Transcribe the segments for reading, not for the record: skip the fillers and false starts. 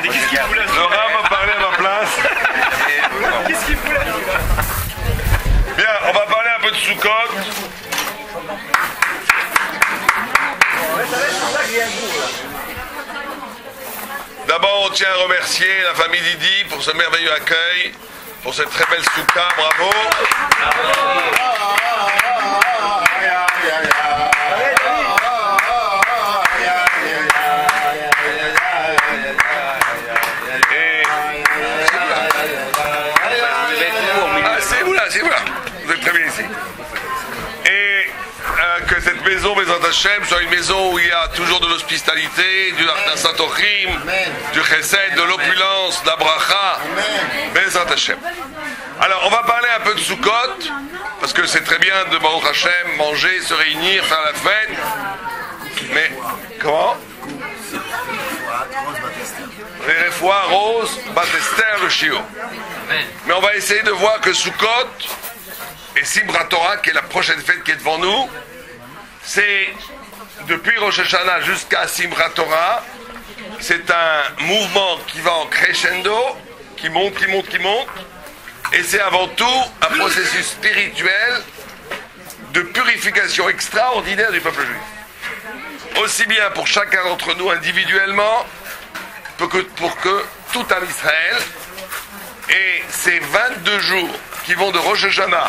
qu'est-ce qu'il fout là? Le Rav va parler à ma place. Qu'est-ce qu'il fout là? Bien, on va parler un peu de Sukkot. D'abord, on tient à remercier la famille Didi pour ce merveilleux accueil, pour cette très belle Soukha. Bravo. Vous êtes très bien ici. Et que cette maison, Maison Hachem, soit une maison où il y a toujours de l'hospitalité, du Satochim, du Chesed, de l'opulence, de la bracha. Maison Hachem. Alors, on va parler un peu de Sukkot, parce que c'est très bien de Baruch Hachem, manger, se réunir, faire la fête. Mais, comment? Les fois Rose, Batester, le Shio. Mais on va essayer de voir que Sukkot et Simchat Torah, qui est la prochaine fête qui est devant nous, c'est depuis Rosh Hashanah jusqu'à Simchat Torah, c'est un mouvement qui va en crescendo, qui monte, et c'est avant tout un processus spirituel de purification extraordinaire du peuple juif. Aussi bien pour chacun d'entre nous individuellement, pour que tout un Israël. Et ces 22 jours qui vont de Rosh Hashanah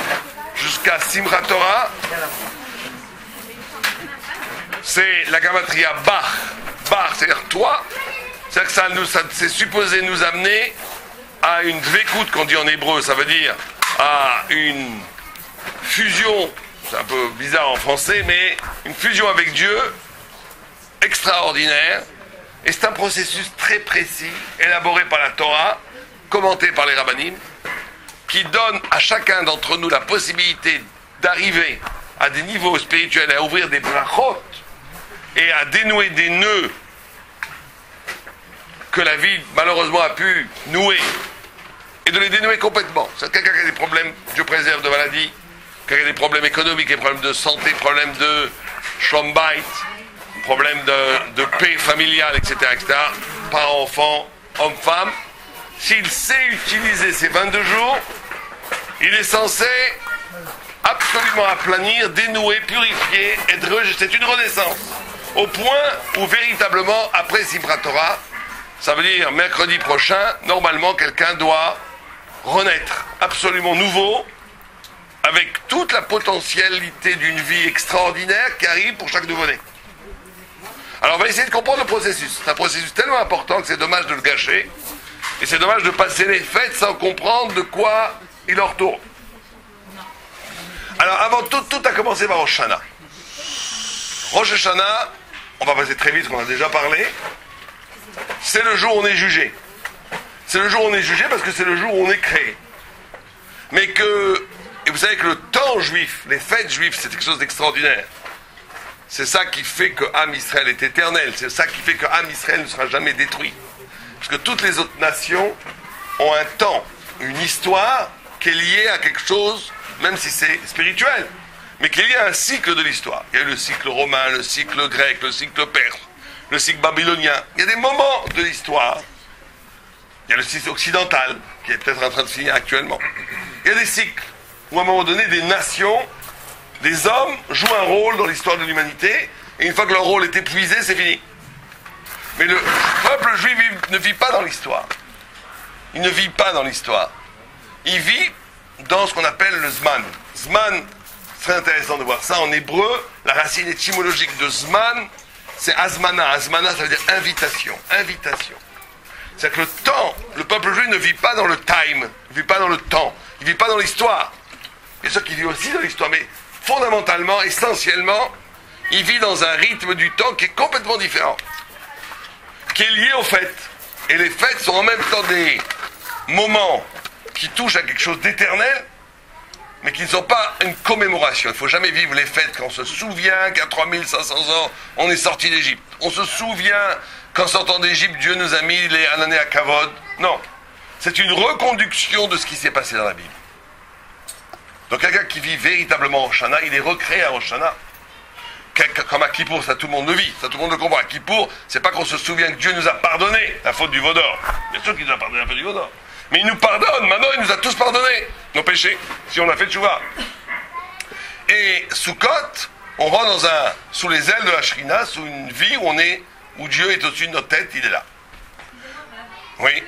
jusqu'à Simchat Torah, c'est la gamatria Bach. Bach, c'est-à-dire toi. C'est-à-dire que c'est supposé nous amener à une dvekout, qu'on dit en hébreu, ça veut dire à une fusion, c'est un peu bizarre en français, mais une fusion avec Dieu extraordinaire. Et c'est un processus très précis, élaboré par la Torah, commenté par les rabbinim, qui donne à chacun d'entre nous la possibilité d'arriver à des niveaux spirituels, à ouvrir des brachot et à dénouer des nœuds que la vie malheureusement a pu nouer, et de les dénouer complètement. C'est quelqu'un qui a des problèmes, Dieu préserve, de maladie, quelqu'un qui a des problèmes économiques, des problèmes de santé, problèmes de shalom bayit, problèmes de paix familiale, etc., parents, enfants, hommes-femmes. S'il sait utiliser ces 22 jours, il est censé absolument aplanir, dénouer, purifier, c'est une renaissance. Au point où véritablement, après Simchat Torah, ça veut dire mercredi prochain, normalement quelqu'un doit renaître absolument nouveau, avec toute la potentialité d'une vie extraordinaire qui arrive pour chaque nouveau-né. Alors on va essayer de comprendre le processus. C'est un processus tellement important que c'est dommage de le gâcher. Et c'est dommage de passer les fêtes sans comprendre de quoi il en retourne. Alors avant tout a commencé par Rosh Hashanah. Rosh Hashanah, on va passer très vite, on a déjà parlé, c'est le jour où on est jugé. C'est le jour où on est jugé parce que c'est le jour où on est créé. Mais et vous savez que le temps juif, les fêtes juives, c'est quelque chose d'extraordinaire. C'est ça qui fait que Am Israël est éternel. C'est ça qui fait que Am Israël ne sera jamais détruit. Parce que toutes les autres nations ont un temps, une histoire qui est liée à quelque chose, même si c'est spirituel, mais qui est liée à un cycle de l'histoire. Il y a eu le cycle romain, le cycle grec, le cycle perse, le cycle babylonien. Il y a des moments de l'histoire. Il y a le cycle occidental, qui est peut-être en train de finir actuellement. Il y a des cycles où à un moment donné, des nations, des hommes jouent un rôle dans l'histoire de l'humanité, et une fois que leur rôle est épuisé, c'est fini. Mais le peuple juif ne vit pas dans l'histoire. Il ne vit pas dans l'histoire. Il vit dans ce qu'on appelle le Zman. Zman, c'est très intéressant de voir ça. En hébreu, la racine étymologique de Zman, c'est Azmana. Azmana, ça veut dire invitation. Invitation. C'est-à-dire que le temps, le peuple juif ne vit pas dans le time, il ne vit pas dans le temps, il ne vit pas dans l'histoire. Bien sûr qu'il vit aussi dans l'histoire, mais fondamentalement, essentiellement, il vit dans un rythme du temps qui est complètement différent, qui est lié aux fêtes. Et les fêtes sont en même temps des moments qui touchent à quelque chose d'éternel, mais qui ne sont pas une commémoration. Il ne faut jamais vivre les fêtes quand on se souvient qu'à 3500 ans, on est sorti d'Égypte. On se souvient qu'en sortant d'Égypte, Dieu nous a mis les Anané à Kavod. Non. C'est une reconduction de ce qui s'est passé dans la Bible. Donc quelqu'un qui vit véritablement Rosh Hashanah, il est recréé à Rosh Hashanah. comme à Kippour, ça tout le monde le vit, ça tout le monde le comprend. À Kippour, c'est pas qu'on se souvient que Dieu nous a pardonné la faute du veau d'or. Bien sûr qu'il nous a pardonné la faute du veau d'or. Mais il nous pardonne, maintenant il nous a tous pardonné nos péchés, si on a fait tchouva. Et Sukkot, on rentre sous les ailes de la Shrina, sous une vie où Dieu est au-dessus de notre tête, il est là. Oui.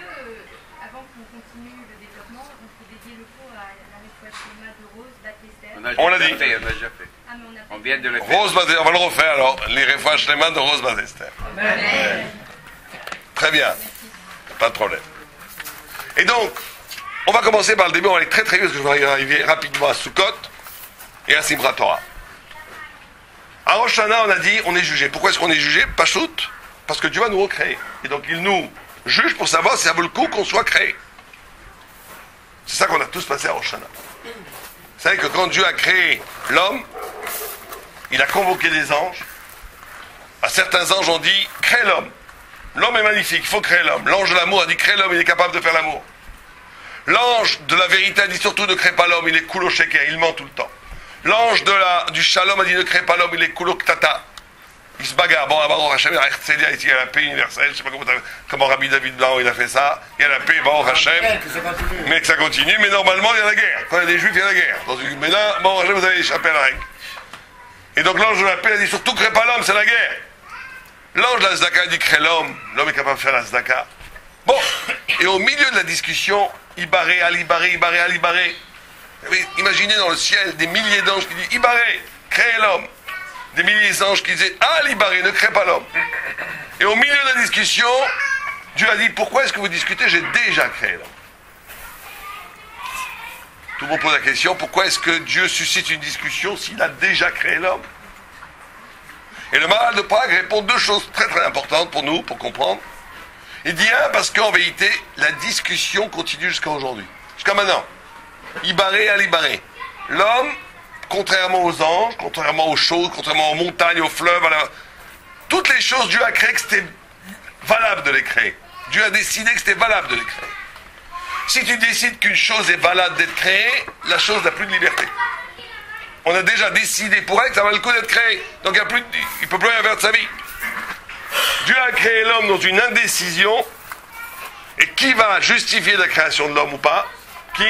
Avant qu'on continue le développement, on peut dédier le cours à la réfouachéma de Rose, Baptistère. On l'a dit. On a déjà fait. Ah, mais On vient de le faire. Rose Baptistère, on va le refaire alors, les réfouachéma de Rose Baptistère. Très bien, pas de problème. Et donc, on va commencer par le début, on va aller très très vite, parce que je vais arriver rapidement à Sukkot et à Simchat Torah. À Rosh Hashanah, on a dit, on est jugé. Pourquoi est-ce qu'on est jugé? Pachout, parce que Dieu va nous recréer. Et donc, il nous juge pour savoir si ça vaut le coup qu'on soit créé. C'est ça qu'on a tous passé à Rosh Hashanah. Vous savez que quand Dieu a créé l'homme, il a convoqué des anges. À certains anges, on dit, crée l'homme. L'homme est magnifique, il faut créer l'homme. L'ange de l'amour a dit, crée l'homme, il est capable de faire l'amour. L'ange de la vérité a dit surtout, ne crée pas l'homme, il est cool au sheker, il ment tout le temps. L'ange du shalom a dit, ne crée pas l'homme, il est cool au ktata. Il se bagarre. Bon, Baruch Hashem, il y a la paix universelle, je ne sais pas comment Rabbi David Blanc il a fait ça. Il y a la paix, Baruch Hashem. Mais que ça continue, mais normalement, il y a la guerre. Quand il y a des juifs, il y a la guerre. Mais là, Baruch Hashem, vous avez échappé à la règle. Et donc l'ange de la paix a dit, surtout, crée pas l'homme, c'est la guerre. L'ange de la Zdaka a dit, crée l'homme. L'homme est capable de faire la Zdaka. Bon, et au milieu de la discussion, Ibaré, Alibaré, Ibaré, Alibaré. Imaginez dans le ciel des milliers d'anges qui disent, Ibaré, crée l'homme. Des milliers d'anges qui disaient, Alibaré, ne crée pas l'homme. Et au milieu de la discussion, Dieu a dit, pourquoi est-ce que vous discutez? J'ai déjà créé l'homme. Tout le monde pose la question, pourquoi est-ce que Dieu suscite une discussion s'il a déjà créé l'homme? Et le Maharal de Prague répond deux choses très très importantes pour nous, pour comprendre. Il dit parce qu'en vérité, la discussion continue jusqu'à aujourd'hui. Jusqu'à maintenant. Ibaré, Alibaré. L'homme, contrairement aux anges, contrairement aux choses, contrairement aux montagnes, aux fleuves, toutes les choses, Dieu a créé que c'était valable de les créer. Dieu a décidé que c'était valable de les créer. Si tu décides qu'une chose est valable d'être créée, la chose n'a plus de liberté. On a déjà décidé pour elle que ça va le coup d'être créé. Donc il ne peut plus rien faire de sa vie. Dieu a créé l'homme dans une indécision. Et qui va justifier la création de l'homme ou pas? Qui?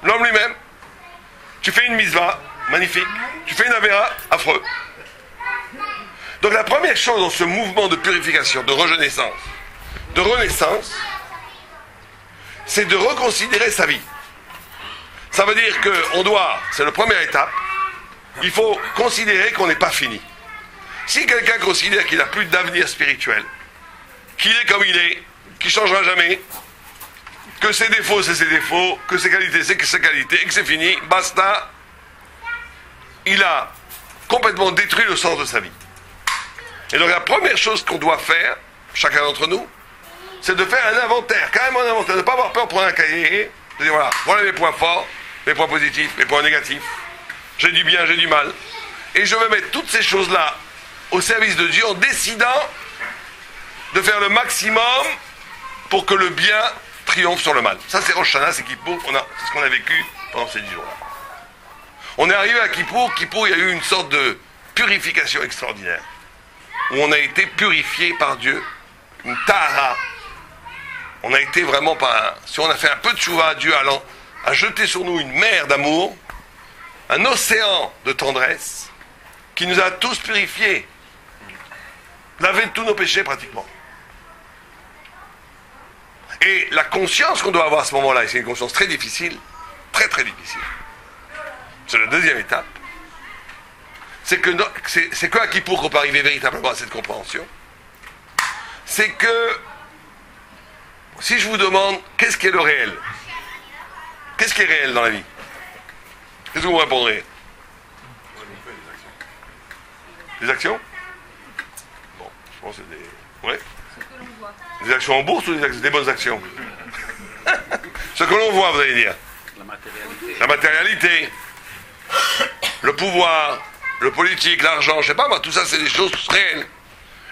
L'homme lui-même. Tu fais une mitzvah, magnifique. Tu fais une avéra, affreux. Donc la première chose dans ce mouvement de purification, de renaissance, c'est de reconsidérer sa vie. Ça veut dire qu'on doit, c'est la première étape, il faut considérer qu'on n'est pas fini. Si quelqu'un considère qu'il n'a plus d'avenir spirituel, qu'il est comme il est, qu'il ne changera jamais, que ses défauts c'est ses défauts, que ses qualités c'est ses qualités, et que c'est fini, basta, il a complètement détruit le sens de sa vie. Et donc la première chose qu'on doit faire, chacun d'entre nous, c'est de faire un inventaire, carrément un inventaire, de ne pas avoir peur de prendre un cahier, de dire voilà mes points forts, mes points positifs, mes points négatifs, j'ai du bien, j'ai du mal, et je vais mettre toutes ces choses-là au service de Dieu en décidant de faire le maximum pour que le bien triomphe sur le mal. Ça c'est Rosh Hashanah, c'est Kippour, c'est ce qu'on a vécu pendant ces 10 jours-là. On est arrivé à Kippour, il y a eu une sorte de purification extraordinaire, où on a été purifié par Dieu, une tahara. On a été vraiment si on a fait un peu de tchouva, Dieu a jeté sur nous une mer d'amour, un océan de tendresse, qui nous a tous purifiés, lavé de tous nos péchés pratiquement. Et la conscience qu'on doit avoir à ce moment-là, et c'est une conscience très difficile, très très difficile, c'est la deuxième étape, c'est que à Kippour qu'on peut arriver véritablement à cette compréhension, c'est que si je vous demande qu'est-ce qui est le réel, qu'est-ce qui est réel dans la vie, qu'est-ce que vous répondrez? Des actions? Bon, je pense que c'est des... Ouais. Des actions en bourse ou des bonnes actions? Ce que l'on voit, vous allez dire. La matérialité. La matérialité, le pouvoir, le politique, l'argent, je sais pas moi, tout ça c'est des choses réelles.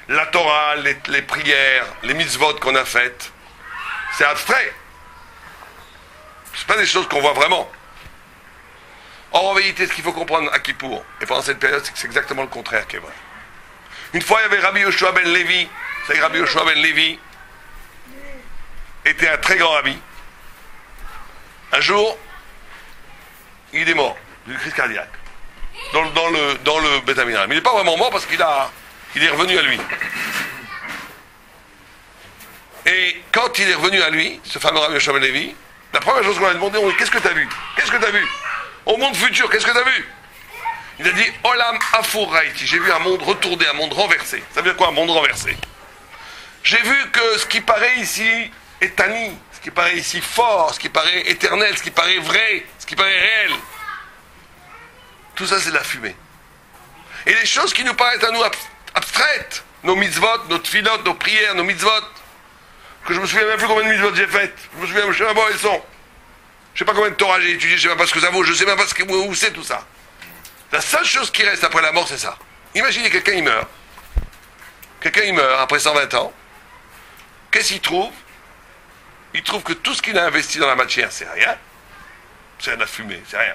La Torah, les prières, les mitzvot qu'on a faites, c'est abstrait. C'est pas des choses qu'on voit vraiment. Or, en vérité, ce qu'il faut comprendre à Kippour, et pendant cette période, c'est que c'est exactement le contraire qui est vrai. Une fois, il y avait Rabbi Yoshua ben Levi. Vous savez que Rabbi Yoshua ben Levi était un très grand rabbi. Un jour, il est mort d'une crise cardiaque dans le Beth Amikdash. Mais il n'est pas vraiment mort parce qu'il est revenu à lui. Et quand il est revenu à lui, ce fameux Rabbi Yoshua ben Levi, la première chose qu'on a demandé, on dit, qu'est-ce que tu as vu? Qu'est-ce que tu as vu? Au monde futur, qu'est-ce que tu as vu? Il a dit, Olam Afur Raiti, j'ai vu un monde retourné, un monde renversé. Ça veut dire quoi, un monde renversé? J'ai vu que ce qui paraît ici est tani, ce qui paraît ici fort, ce qui paraît éternel, ce qui paraît vrai, ce qui paraît réel. Tout ça, c'est de la fumée. Et les choses qui nous paraissent à nous abstraites, nos mitzvot, nos tfilotes, nos prières, nos mitzvot, que je me souviens même plus combien de mitzvot j'ai faites. Je me souviens, je ne sais même pas où elles sont. Je ne sais pas combien de Torah j'ai étudié, je ne sais même pas ce que ça vaut, je ne sais même pas où c'est tout ça. La seule chose qui reste après la mort, c'est ça. Imaginez quelqu'un, il meurt. Quelqu'un, il meurt après 120 ans. Qu'est-ce qu'il trouve? Il trouve que tout ce qu'il a investi dans la matière, c'est rien. C'est de la fumée, c'est rien.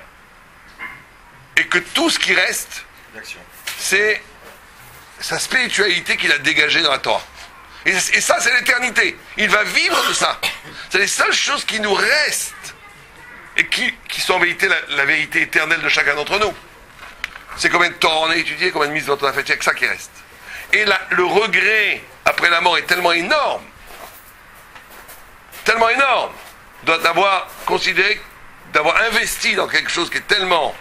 Et que tout ce qui reste, c'est sa spiritualité qu'il a dégagée dans la Torah. Et ça, c'est l'éternité. Il va vivre de ça. C'est les seules choses qui nous restent et qui sont en vérité la vérité éternelle de chacun d'entre nous. C'est combien de Torah on a étudié, combien de mises on a fait, il n'y a que ça qui reste. Et le regret après la mort est tellement énorme d'avoir considéré, d'avoir investi dans quelque chose qui est tellement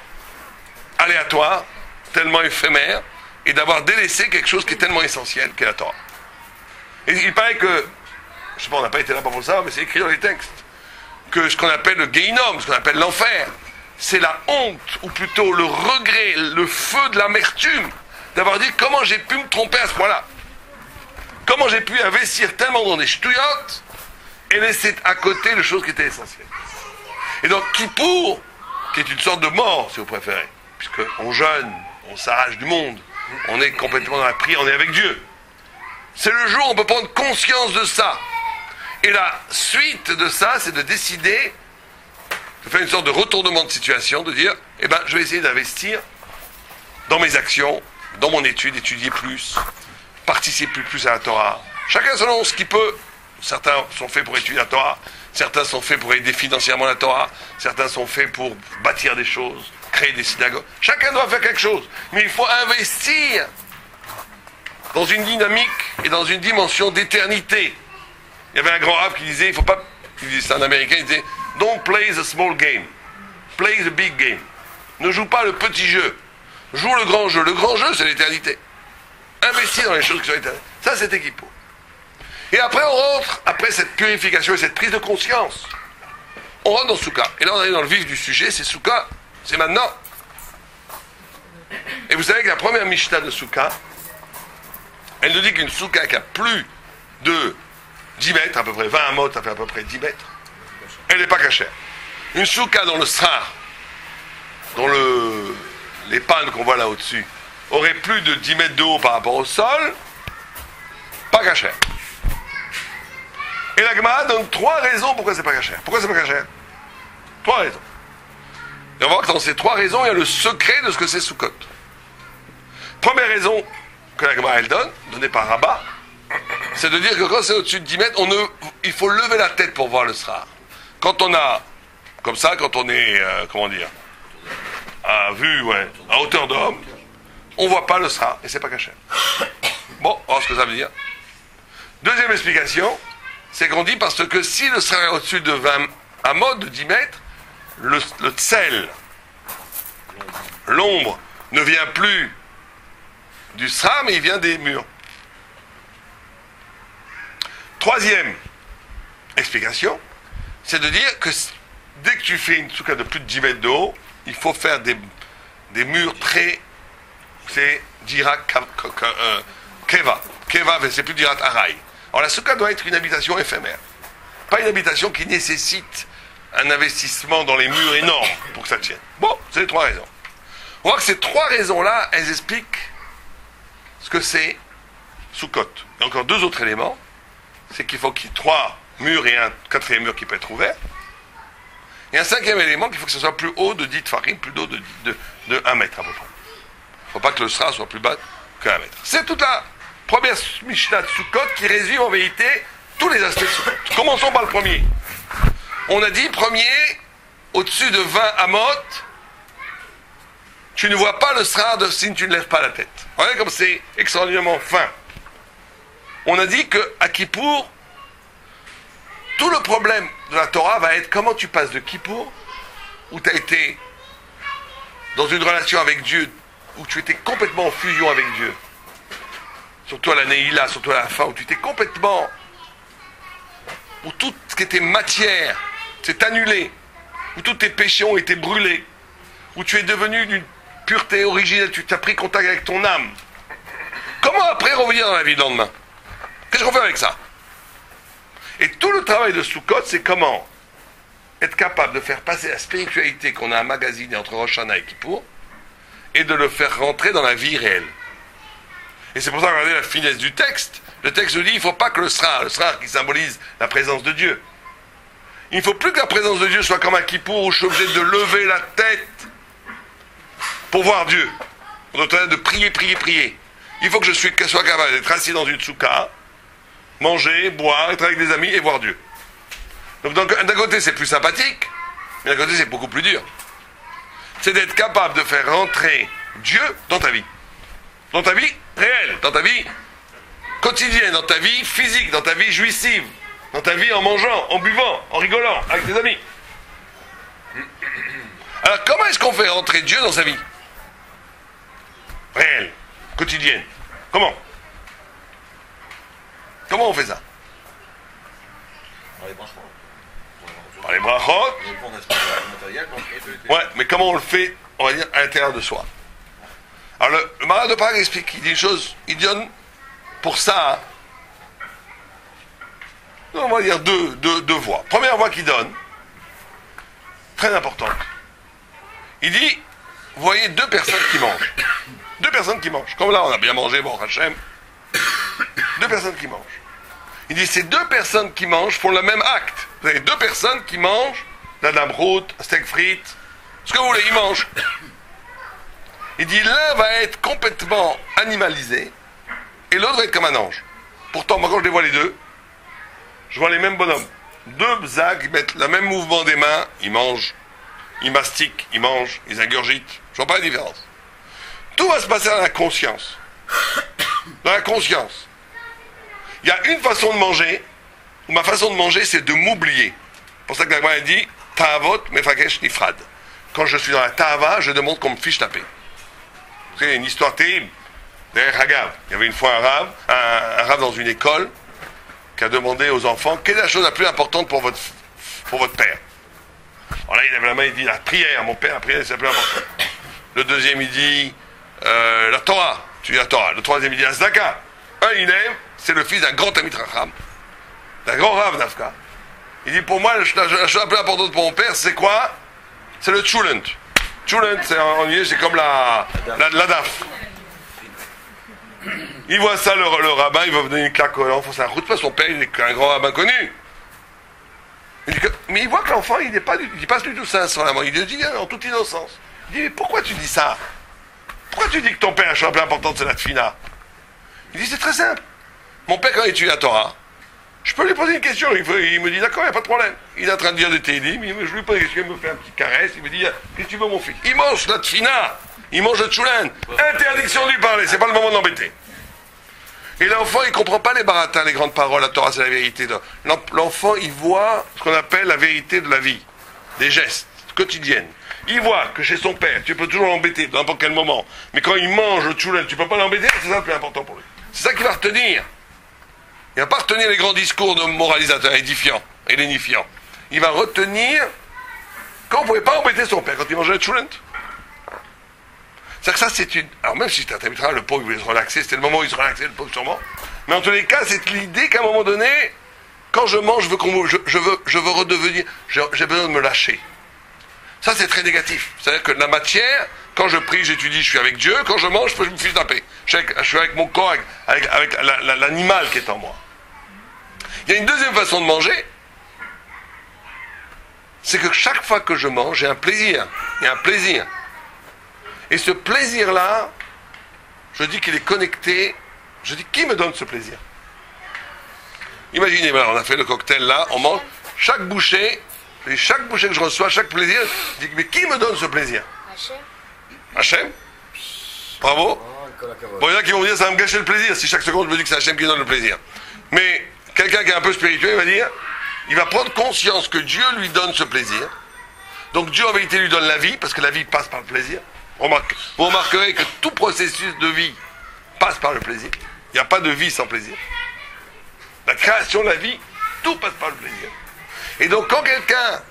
aléatoire, tellement éphémère, et d'avoir délaissé quelque chose qui est tellement essentiel, qui est la Torah. Et il paraît que, je ne sais pas, on n'a pas été là pour ça, mais c'est écrit dans les textes, que ce qu'on appelle le Gehinnom, ce qu'on appelle l'enfer, c'est la honte, ou plutôt le regret, le feu de l'amertume, d'avoir dit comment j'ai pu me tromper à ce point-là. Comment j'ai pu investir tellement dans des ch'touillottes et laisser à côté les choses qui étaient essentielles. Et donc Kippour, qui est une sorte de mort, si vous préférez, puisqu'on jeûne, on s'arrache du monde, on est complètement dans la prière, on est avec Dieu. C'est le jour où on peut prendre conscience de ça. Et la suite de ça, c'est de décider de faire une sorte de retournement de situation, de dire, eh ben, je vais essayer d'investir dans mes actions, dans mon étude, étudier plus, participer plus à la Torah. Chacun selon ce qu'il peut. Certains sont faits pour étudier la Torah, certains sont faits pour aider financièrement la Torah, certains sont faits pour bâtir des choses, créer des synagogues. Chacun doit faire quelque chose, mais il faut investir dans une dynamique et dans une dimension d'éternité. Il y avait un grand rave qui disait, il faut pas, c'est un Américain, il disait, don't play the small game, play the big game. Ne joue pas le petit jeu, joue le grand jeu. Le grand jeu, c'est l'éternité. Investir dans les choses qui sont éternelles. Ça, c'est Kippour. Et après, on rentre, après cette purification et cette prise de conscience, on rentre dans Souka. Et là, on arrive dans le vif du sujet, c'est Souka, c'est maintenant. Et vous savez que la première Mishnah de Souka, elle nous dit qu'une Souka qui a plus de 10 mètres, à peu près 20 amot, ça fait à peu près 10 mètres, elle n'est pas cachère. Une Souka dans le srar, dont les pannes qu'on voit là au-dessus, aurait plus de 10 mètres de haut par rapport au sol, pas cachère. Et la Gemara donne 3 raisons pourquoi c'est pas cachère. Pourquoi c'est pas cachère? 3 raisons. Et on va voir que dans ces 3 raisons, il y a le secret de ce que c'est Sukkot. Première raison que la Gemara elle donne, donnée par Rabat, c'est de dire que quand c'est au-dessus de 10 mètres, il faut lever la tête pour voir le srar. Quand on a, comme ça, quand on est, à vue, à hauteur d'homme, on ne voit pas le srar, et c'est pas caché. Bon, on va voir ce que ça veut dire. Deuxième explication, c'est qu'on dit parce que si le srar est au-dessus de 20 amot, de 10 mètres, le tsel, l'ombre, ne vient plus du srar, mais il vient des murs. Troisième explication, c'est de dire que dès que tu fais une souka de plus de 10 mètres de haut, il faut faire des murs très... C'est Dirat Keva. Keva, c'est plus Dirat Araï. Alors la souka doit être une habitation éphémère. Pas une habitation qui nécessite un investissement dans les murs énormes pour que ça tienne. Bon, c'est les 3 raisons. On voit que ces 3 raisons-là, elles expliquent ce que c'est Sukkot. Il y a encore 2 autres éléments. C'est qu'il faut qu'il y ait 3 murs et un 4e mur qui peut être ouvert. Et un cinquième élément, qu'il faut que ce soit plus haut de 10 tfarim, plus haut de 1 mètre à peu près. Il ne faut pas que le sra soit plus bas que 1 mètre. C'est toute la première Mishnah de Sukkot qui résume en vérité tous les aspects de Sukkot. Commençons par le premier. On a dit, premier, au-dessus de 20 amot, tu ne vois pas le sra si tu ne lèves pas la tête. Regardez comme c'est extraordinairement fin. On a dit qu'à Kippour, tout le problème de la Torah va être comment tu passes de Kippour, où tu as été dans une relation avec Dieu, où tu étais complètement en fusion avec Dieu, surtout à la Neila, surtout à la fin, où tu étais complètement, où tout ce qui était matière s'est annulé, où tous tes péchés ont été brûlés, où tu es devenu d'une pureté originelle, tu t'as pris contact avec ton âme. Comment après revenir dans la vie le lendemain? Qu'est-ce qu'on fait avec ça? Et tout le travail de Sukkot, c'est comment être capable de faire passer la spiritualité qu'on a emmagasinée entre Rosh Hashanah et Kippour, et de le faire rentrer dans la vie réelle. Et c'est pour ça, regardez la finesse du texte. Le texte nous dit, il ne faut pas que le sra qui symbolise la présence de Dieu, il ne faut plus que la présence de Dieu soit comme un Kippour où je suis obligé de lever la tête pour voir Dieu. On doit être de prier, prier, prier. Il faut que je sois capable d'être assis dans une soukha, manger, boire, être avec des amis et voir Dieu. Donc d'un côté c'est plus sympathique, mais d'un côté c'est beaucoup plus dur. C'est d'être capable de faire rentrer Dieu dans ta vie. Dans ta vie réelle, dans ta vie quotidienne, dans ta vie physique, dans ta vie jouissive, dans ta vie en mangeant, en buvant, en rigolant, avec tes amis. Alors comment est-ce qu'on fait rentrer Dieu dans sa vie réelle, quotidienne? Comment on fait ça? Par les brachot. Ouais, mais comment on le fait, on va dire, à l'intérieur de soi? Alors le Maharal de Prague explique, il dit une chose, il donne pour ça, on va dire deux voies. Première voie qu'il donne, très importante. Il dit, vous voyez deux personnes qui mangent. Deux personnes qui mangent. Comme là, on a bien mangé, bon, Hachem. Deux personnes qui mangent. Il dit, ces deux personnes qui mangent font le même acte. Vous avez deux personnes qui mangent de la dame route, un steak frites, ce que vous voulez, ils mangent. Il dit, l'un va être complètement animalisé et l'autre va être comme un ange. Pourtant, moi, quand je les vois les deux, je vois les mêmes bonhommes. Deux bzags, ils mettent le même mouvement des mains, ils mangent, ils mastiquent, ils mangent, ils ingurgitent. Je vois pas la différence. Tout va se passer dans la conscience. Dans la conscience. Il y a une façon de manger, où ma façon de manger, c'est de m'oublier. C'est pour ça que la Gemara dit, Ta'avot mefakesh nifrad. Quand je suis dans la Ta'ava, je demande qu'on me fiche taper. C'est une histoire terrible. Derrière Hagav, il y avait une fois un rave dans une école, qui a demandé aux enfants, quelle est la chose la plus importante pour votre père? Alors là, il lève la main, il dit, la prière, mon père, la prière, c'est la plus importante. Le deuxième, il dit, la Torah, tu dis la Torah. Le troisième, il dit, la Zdaka. Un, il lève, c'est le fils d'un grand Tamid Racham, d'un grand Rav Nafka. Il dit, pour moi, la chose la plus importante pour mon père, c'est quoi? C'est le Tchulent. Tchulent, c'est en yiddish, c'est comme la daf. Il voit ça, le rabbin, il va vous donner une claque à l'enfant, c'est un route pas, son père, il est un grand rabbin connu. Mais il voit que l'enfant, il passe du tout ça sur la main. Il le dit en toute innocence. Il dit, mais pourquoi tu dis ça? Pourquoi tu dis que ton père, la chose la plus importante, c'est la tfina? Il dit, c'est très simple. Mon père, quand il étudie la Torah, je peux lui poser une question. Il me dit, d'accord, il n'y a pas de problème. Il est en train de dire des télim, je lui pose une question, il me fait un petit caresse, il me dit, qu'est-ce que tu veux, mon fils? Il mange la tfina, il mange le tchoulen. Interdiction de lui parler, c'est pas le moment de l'embêter. Et l'enfant, il ne comprend pas les baratins, les grandes paroles, la Torah, c'est la vérité. L'enfant, il voit ce qu'on appelle la vérité de la vie, des gestes quotidiennes. Il voit que chez son père, tu peux toujours l'embêter, dans n'importe quel moment. Mais quand il mange le tchoulen, tu ne peux pas l'embêter, c'est ça le plus important pour lui. C'est ça qu'il va retenir. Il ne va pas retenir les grands discours de moralisateurs édifiants et lénifiants. Il va retenir qu'on ne pouvait pas embêter son père quand il mangeait le tchoulen. C'est-à-dire que ça, c'est une... Alors même si c'était un tamitra, le pauvre, il voulait se relaxer, c'était le moment où il se relaxait, le pauvre, sûrement. Mais en tous les cas, c'est l'idée qu'à un moment donné, quand je mange, je veux redevenir... J'ai besoin de me lâcher. Ça, c'est très négatif. C'est-à-dire que la matière, quand je prie, j'étudie, je suis avec Dieu. Quand je mange, je me fiche taper. Je suis avec mon corps, avec l'animal qui est en moi. Il y a une deuxième façon de manger. c'est que chaque fois que je mange, j'ai un plaisir. Il y a un plaisir. Et ce plaisir-là, je dis qu'il est connecté. Je dis, qui me donne ce plaisir? Imaginez, voilà, on a fait le cocktail là, on mange. Chaque bouchée que je reçois, chaque plaisir, je dis, mais qui me donne ce plaisir? Hachem. Bravo. Bon, il y en a qui vont me dire, ça va me gâcher le plaisir si chaque seconde je me dis que c'est Hachem qui donne le plaisir. Mais quelqu'un qui est un peu spirituel va dire, il va prendre conscience que Dieu lui donne ce plaisir. Donc Dieu en vérité lui donne la vie, parce que la vie passe par le plaisir. Vous remarquerez que tout processus de vie passe par le plaisir. Il n'y a pas de vie sans plaisir. La création de la vie, tout passe par le plaisir. Et donc quand quelqu'un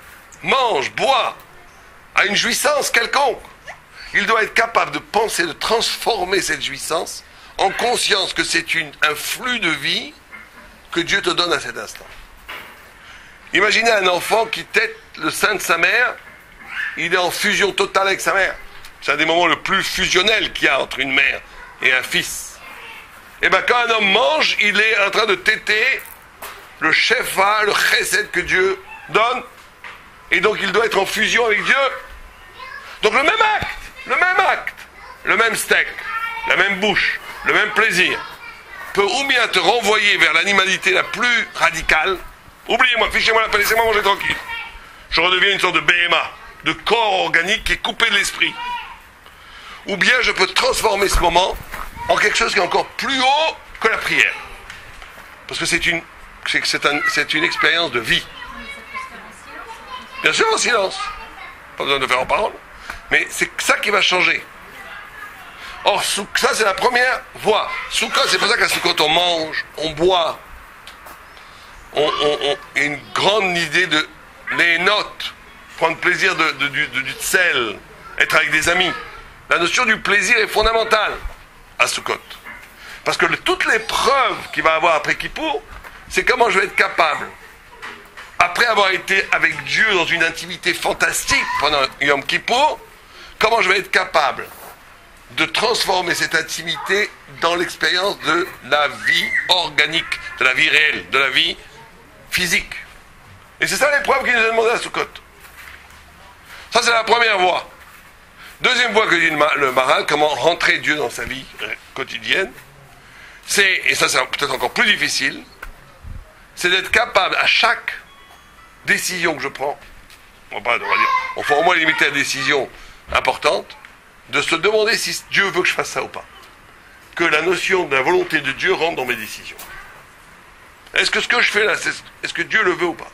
mange, boit, a une jouissance quelconque, il doit être capable de penser, de transformer cette jouissance en conscience que c'est un flux de vie que Dieu te donne à cet instant. Imaginez un enfant qui tète le sein de sa mère, il est en fusion totale avec sa mère. C'est un des moments le plus fusionnels qu'il y a entre une mère et un fils. Et bien quand un homme mange, il est en train de téter le shefa, le chesed que Dieu donne, et donc il doit être en fusion avec Dieu. Donc le même acte, le même steak, la même bouche, le même plaisir, peut ou bien te renvoyer vers l'animalité la plus radicale. Oubliez-moi, fichez-moi la paix, laissez-moi manger tranquille. Je redeviens une sorte de BMA, de corps organique qui est coupé de l'esprit. Ou bien je peux transformer ce moment en quelque chose qui est encore plus haut que la prière. Parce que c'est une expérience de vie. Bien sûr en silence. Pas besoin de faire en parole. Mais c'est ça qui va changer. Or, ça c'est la première voie. Soukha, c'est pour ça qu'à Soukot on mange, on boit. On a une grande idée de les notes, prendre plaisir du tsel, être avec des amis. La notion du plaisir est fondamentale à Soukot. Parce que toutes les preuves qu'il va avoir après Kippour, c'est comment je vais être capable, après avoir été avec Dieu dans une intimité fantastique pendant Yom Kippour, comment je vais être capable de transformer cette intimité dans l'expérience de la vie organique, de la vie réelle, de la vie physique. Et c'est ça l'épreuve qu'il nous a demandé à Soukot. Ça c'est la première voie. Deuxième voie que dit le Maharal, comment rentrer Dieu dans sa vie quotidienne, c'est, et ça c'est peut-être encore plus difficile, c'est d'être capable à chaque décision que je prends, on faut au moins limiter la décision importante, de se demander si Dieu veut que je fasse ça ou pas. Que la notion de la volonté de Dieu rentre dans mes décisions. Est-ce que ce que je fais là, est-ce que Dieu le veut ou pas?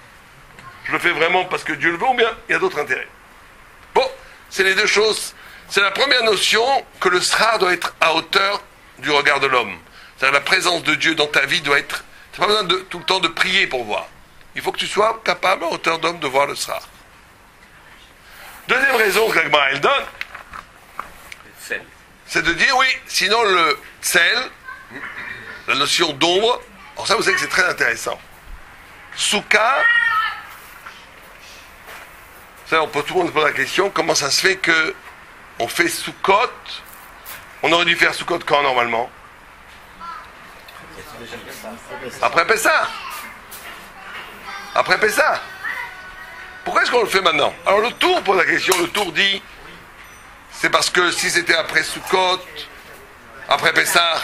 Je le fais vraiment parce que Dieu le veut ou bien il y a d'autres intérêts? Bon, c'est les deux choses. C'est la première notion que le srar doit être à hauteur du regard de l'homme. C'est-à-dire la présence de Dieu dans ta vie doit être... Tu n'as pas besoin tout le temps de prier pour voir. Il faut que tu sois capable à hauteur d'homme de voir le srar. Deuxième raison que l'Agmara elle donne, c'est de dire oui, sinon le tsel, la notion d'ombre, alors ça vous savez que c'est très intéressant. Soukha, ça tout le monde se pose la question, comment ça se fait que on fait Soukot, on aurait dû faire Soukot quand normalement? Après Pessah. Après Pessah. Pourquoi est-ce qu'on le fait maintenant? Alors le Tour pose la question, le Tour dit, c'est parce que si c'était après Soukot, après Pessah,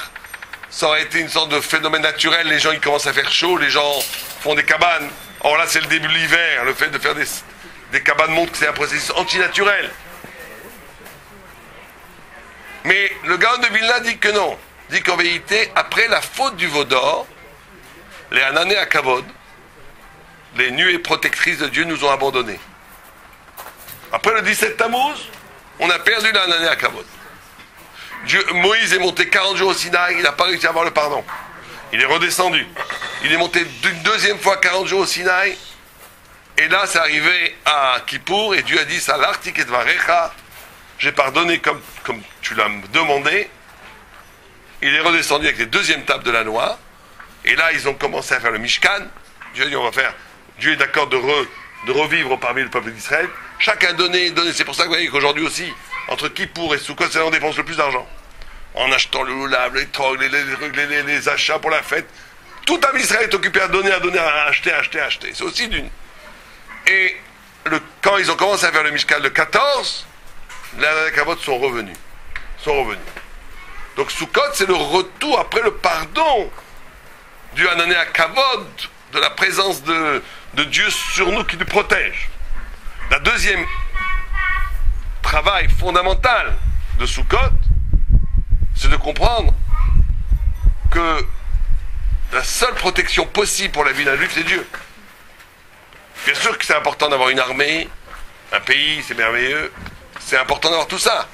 ça aurait été une sorte de phénomène naturel, les gens ils commencent à faire chaud, les gens font des cabanes. Or là c'est le début de l'hiver, le fait de faire des cabanes montre que c'est un processus antinaturel. Mais le Gaon de Vilna dit que non, dit qu'en vérité, après la faute du veau d'or, les Anané à Kavod, les nuées protectrices de Dieu nous ont abandonnés. Après le 17 Tammuz, on a perdu l'Anané à Kavod. Moïse est monté 40 jours au Sinaï, il n'a pas réussi à avoir le pardon. Il est redescendu. Il est monté une deuxième fois 40 jours au Sinaï, et là c'est arrivé à Kippour, et Dieu a dit, Salartik et Dvarecha, j'ai pardonné comme tu l'as demandé. Il est redescendu avec les deuxièmes tables de la loi, et là ils ont commencé à faire le Mishkan. Dieu a dit, on va faire... Dieu est d'accord de revivre parmi le peuple d'Israël. Chacun donné. C'est pour ça que vous voyez qu'aujourd'hui aussi, entre Kippour et Soukot, c'est là où on dépense le plus d'argent. En achetant le loulav, les trogs, les achats pour la fête. Tout un Israël est occupé à donner, à acheter. C'est aussi d'une. Et quand ils ont commencé à faire le Mishkan le 14, les Anané Kavod sont revenus. Donc Sukkot, c'est le retour après le pardon du Anané Kavod, de la présence de Dieu sur nous qui nous protège. La deuxième travail fondamental de Sukkot, c'est de comprendre que la seule protection possible pour la vie d'un juif, c'est Dieu. Bien sûr que c'est important d'avoir une armée, un pays, c'est merveilleux, c'est important d'avoir tout ça.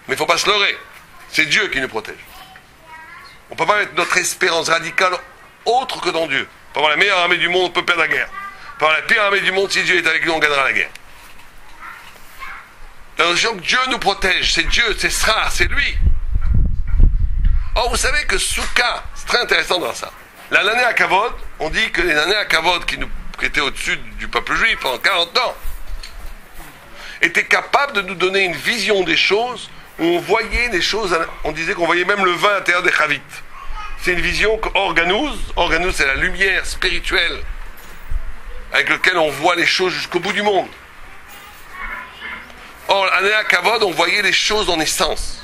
Mais il ne faut pas se leurrer, c'est Dieu qui nous protège. On ne peut pas mettre notre espérance radicale autre que dans Dieu. On peut avoir la meilleure armée du monde, on peut perdre la guerre. On peut avoir la pire armée du monde, si Dieu est avec nous, on gagnera la guerre. La notion que Dieu nous protège, c'est Dieu, c'est Sra, c'est lui. Or, vous savez que Souka, c'est très intéressant dans ça. La Nané Kavod, on dit que les Nané Kavod qui étaient au-dessus du peuple juif pendant 40 ans, étaient capables de nous donner une vision des choses où on voyait des choses, on disait qu'on voyait même le vin à l'intérieur des Chavit. C'est une vision qu'Organouz c'est la lumière spirituelle avec laquelle on voit les choses jusqu'au bout du monde. Or, Nané Kavod, on voyait les choses en essence.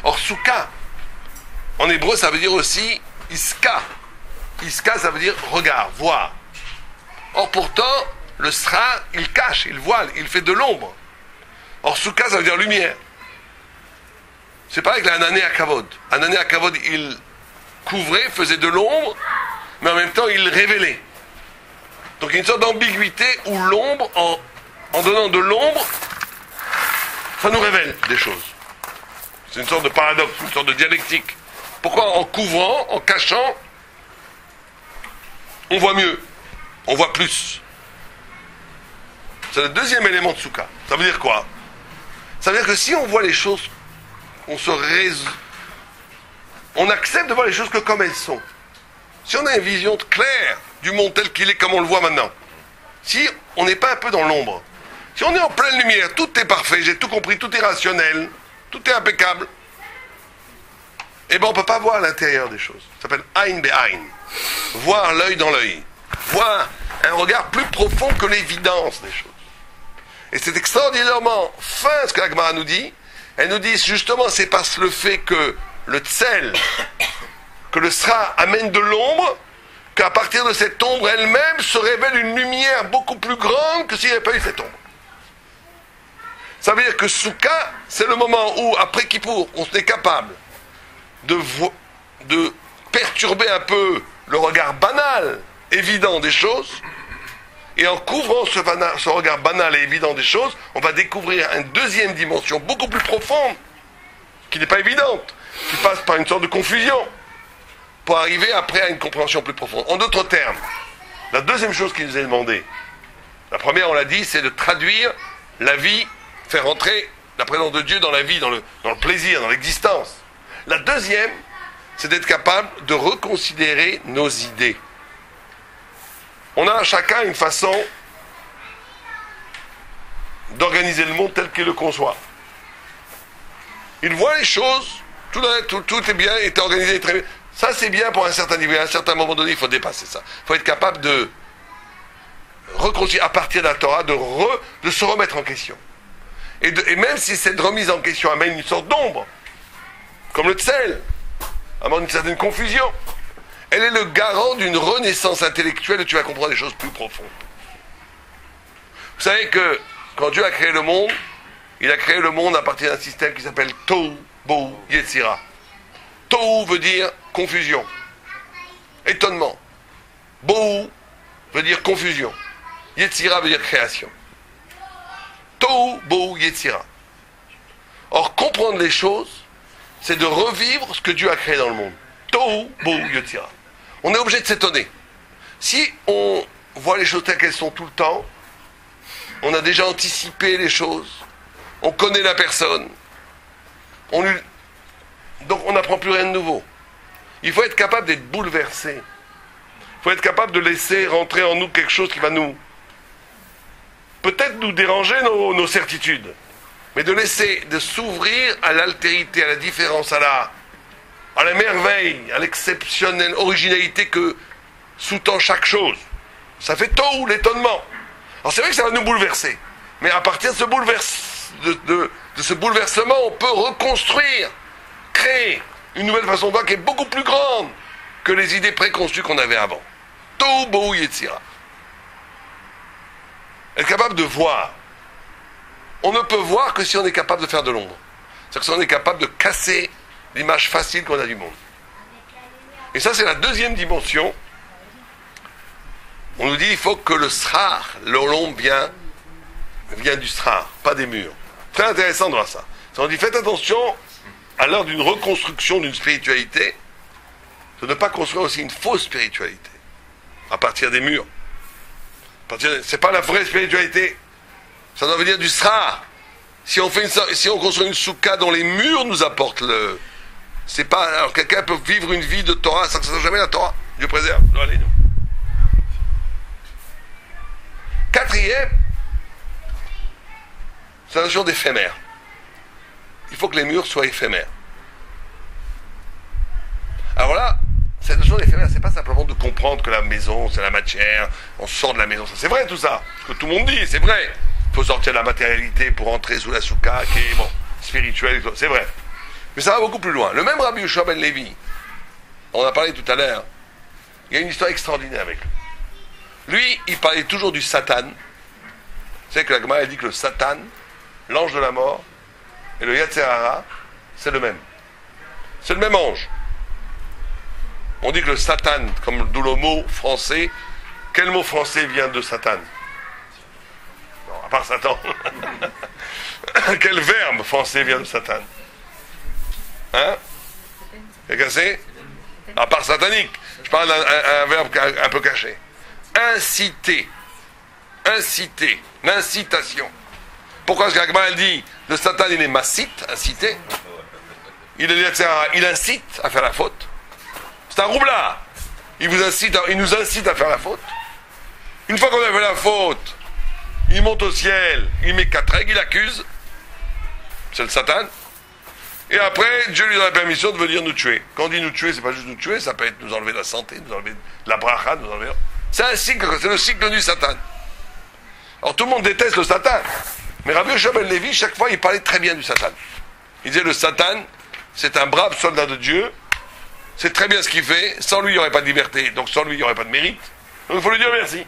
Or, Souka, en hébreu, ça veut dire aussi Iska. Iska, ça veut dire regard, voir. Or, pourtant, le Sra, il cache, il voile, il fait de l'ombre. Or, Souka, ça veut dire lumière. C'est pareil avec l'Anané Kavod. Anané Kavod, il couvrait, faisait de l'ombre, mais en même temps, il révélait. Donc, il y a une sorte d'ambiguïté où l'ombre, en donnant de l'ombre, ça nous révèle des choses. C'est une sorte de paradoxe, une sorte de dialectique. Pourquoi en couvrant, en cachant, on voit mieux, on voit plus. C'est le deuxième élément de Souka. Ça veut dire quoi? Ça veut dire que si on voit les choses, on accepte de voir les choses que comme elles sont. Si on a une vision claire du monde tel qu'il est, comme on le voit maintenant, si on n'est pas un peu dans l'ombre, si on est en pleine lumière, tout est parfait, j'ai tout compris, tout est rationnel, tout est impeccable, eh bien on ne peut pas voir l'intérieur des choses. Ça s'appelle Aïn Be'aïn. Voir l'œil dans l'œil. Voir un regard plus profond que l'évidence des choses. Et c'est extraordinairement fin ce que la Gemara nous dit. Elle nous dit justement c'est parce le fait que le tsel, que le sra amène de l'ombre, qu'à partir de cette ombre elle-même se révèle une lumière beaucoup plus grande que s'il n'y avait pas eu cette ombre. Ça veut dire que Souka, c'est le moment où, après Kippour, on est capable de perturber un peu le regard banal, évident des choses, et en couvrant ce regard banal et évident des choses, on va découvrir une deuxième dimension beaucoup plus profonde, qui n'est pas évidente, qui passe par une sorte de confusion, pour arriver après à une compréhension plus profonde. En d'autres termes, la deuxième chose qui nous est demandée, la première, on l'a dit, c'est de traduire la vie, faire entrer la présence de Dieu dans la vie, dans le plaisir, dans l'existence. La deuxième, c'est d'être capable de reconsidérer nos idées. On a chacun une façon d'organiser le monde tel qu'il le conçoit. Il voit les choses, tout est bien, est organisé très bien. Ça, c'est bien pour un certain niveau. À un certain moment donné, il faut dépasser ça. Il faut être capable de reconsidérer, à partir de la Torah, de se remettre en question. Et même si cette remise en question amène une sorte d'ombre, comme le tsel, amène une certaine confusion, elle est le garant d'une renaissance intellectuelle où tu vas comprendre des choses plus profondes. Vous savez que quand Dieu a créé le monde, il a créé le monde à partir d'un système qui s'appelle Tohu, Bohu, Yetzira. Tohu veut dire confusion, étonnement. Bohu veut dire confusion. Yetzira veut dire création. Tohu, Bohu, Yetzira. Or, comprendre les choses, c'est de revivre ce que Dieu a créé dans le monde. Tohu, Bohu, Yetzira. On est obligé de s'étonner. Si on voit les choses telles qu'elles sont tout le temps, on a déjà anticipé les choses, on connaît la personne, donc on n'apprend plus rien de nouveau. Il faut être capable d'être bouleversé. Il faut être capable de laisser rentrer en nous quelque chose qui va peut-être nous déranger nos certitudes, mais de s'ouvrir à l'altérité, à la différence, à la merveille, à l'exceptionnelle originalité que sous-tend chaque chose. Ça fait tôt l'étonnement. Alors c'est vrai que ça va nous bouleverser. Mais à partir de ce bouleversement, on peut reconstruire, créer une nouvelle façon de voir qui est beaucoup plus grande que les idées préconçues qu'on avait avant. Tohu bohu yetzira. Être capable de voir. On ne peut voir que si on est capable de faire de l'ombre. C'est-à-dire que si on est capable de casser l'image facile qu'on a du monde. Et ça, c'est la deuxième dimension. On nous dit qu'il faut que le srar, l'ombre vient du srar, pas des murs. Très intéressant de voir ça. On dit faites attention, à l'heure d'une reconstruction d'une spiritualité, de ne pas construire aussi une fausse spiritualité, à partir des murs. C'est pas la vraie spiritualité. Ça doit venir du srar. Si on construit une soukha dont les murs nous apportent le... C'est pas... Alors quelqu'un peut vivre une vie de Torah sans que ça soit jamais la Torah. Dieu préserve. Non, allez, nous. Quatrième, c'est la notion d'éphémère. Il faut que les murs soient éphémères. Alors là, cette notion d'éphémère, c'est pas simplement de comprendre que la maison, c'est la matière, on sort de la maison. C'est vrai tout ça, ce que tout le monde dit, c'est vrai. Il faut sortir de la matérialité pour entrer sous la soukha, qui est bon, spirituelle, c'est vrai. Mais ça va beaucoup plus loin. Le même Rabbi Yehoshua ben Levi, on en a parlé tout à l'heure, il y a une histoire extraordinaire avec lui. Lui, il parlait toujours du Satan. Vous savez que la Gemara dit que le Satan, l'ange de la mort, et le Yetzer Hara, c'est le même. C'est le même ange. On dit que le Satan, comme d'où le mot français, quel mot français vient de Satan? Non, à part Satan. Quel verbe français vient de Satan? Hein? Quelqu'un sait? À part satanique. Je parle d'un verbe un peu caché. Inciter. Inciter. L'incitation. Pourquoi est-ce qu'Agma elle dit le Satan il est massite, incité? Il incite à faire la faute. C'est un roublard. Il nous incite à faire la faute. Une fois qu'on a fait la faute, il monte au ciel, il met 4 règles, il accuse. C'est le Satan. Et après, Dieu lui donne la permission de venir nous tuer. Quand on dit nous tuer, c'est pas juste nous tuer, ça peut être nous enlever de la santé, nous enlever de la bracha, nous enlever... C'est un cycle, c'est le cycle du Satan. Alors tout le monde déteste le Satan. Mais Rabbi Yehoshua ben Levi, chaque fois, il parlait très bien du Satan. Il disait le Satan, c'est un brave soldat de Dieu, c'est très bien ce qu'il fait, sans lui, il n'y aurait pas de liberté, donc sans lui, il n'y aurait pas de mérite. Donc il faut lui dire merci.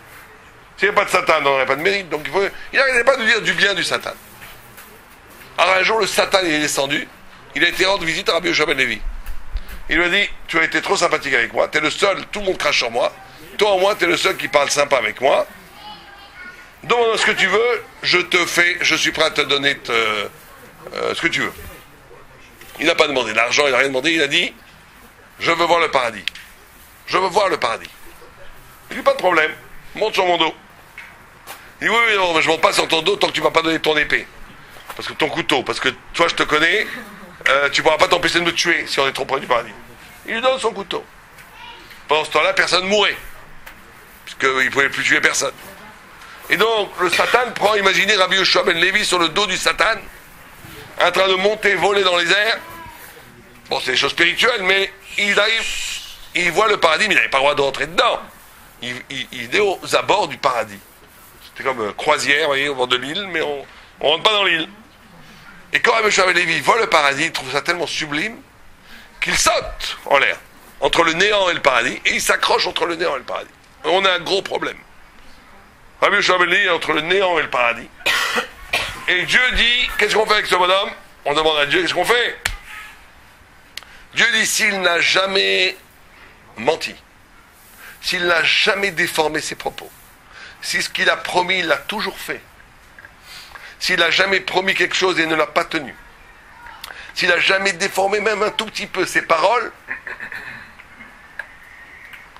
S'il n'y avait pas de Satan, on n'aurait pas de mérite, donc il n'arrêtait pas de dire du bien du Satan. Alors un jour, le Satan, il est descendu, il a été rendre visite à Rabbi Yehoshua ben Levi. Il lui a dit, tu as été trop sympathique avec moi, tu es le seul, tout le monde crache sur moi, toi au moins, tu es le seul qui parle sympa avec moi. Demande ce que tu veux, je suis prêt à te donner ce que tu veux. Il n'a pas demandé l'argent, il n'a rien demandé, il a dit, je veux voir le paradis. Je veux voir le paradis. Il dit, pas de problème, monte sur mon dos. Il dit, oui, non, mais je monte pas sur ton dos tant que tu ne m'as pas donné ton épée. Parce que ton couteau, parce que toi je te connais, tu ne pourras pas t'empêcher de me tuer si on est trop près du paradis. Il lui donne son couteau. Pendant ce temps-là, personne mourait. Puisqu'il ne pouvait plus tuer personne. Et donc, le Satan prend, imaginez Rabbi Yehoshua ben Levi sur le dos du Satan, en train de monter, voler dans les airs. Bon, c'est des choses spirituelles, mais il arrive, il voit le paradis, mais il n'avait pas le droit de rentrer dedans. Il est aux abords du paradis. C'était comme croisière, vous voyez, au bord de l'île, mais on ne rentre pas dans l'île. Et quand Rabbi Yehoshua ben Levi voit le paradis, il trouve ça tellement sublime qu'il saute en l'air, entre le néant et le paradis, et il s'accroche entre le néant et le paradis. On a un gros problème. Rabbi Yehoshua ben Levi est entre le néant et le paradis. Et Dieu dit, qu'est-ce qu'on fait avec ce bonhomme? On demande à Dieu, qu'est-ce qu'on fait? Dieu dit, s'il n'a jamais menti, s'il n'a jamais déformé ses propos, si ce qu'il a promis, il l'a toujours fait, s'il n'a jamais promis quelque chose et ne l'a pas tenu, s'il n'a jamais déformé même un tout petit peu ses paroles,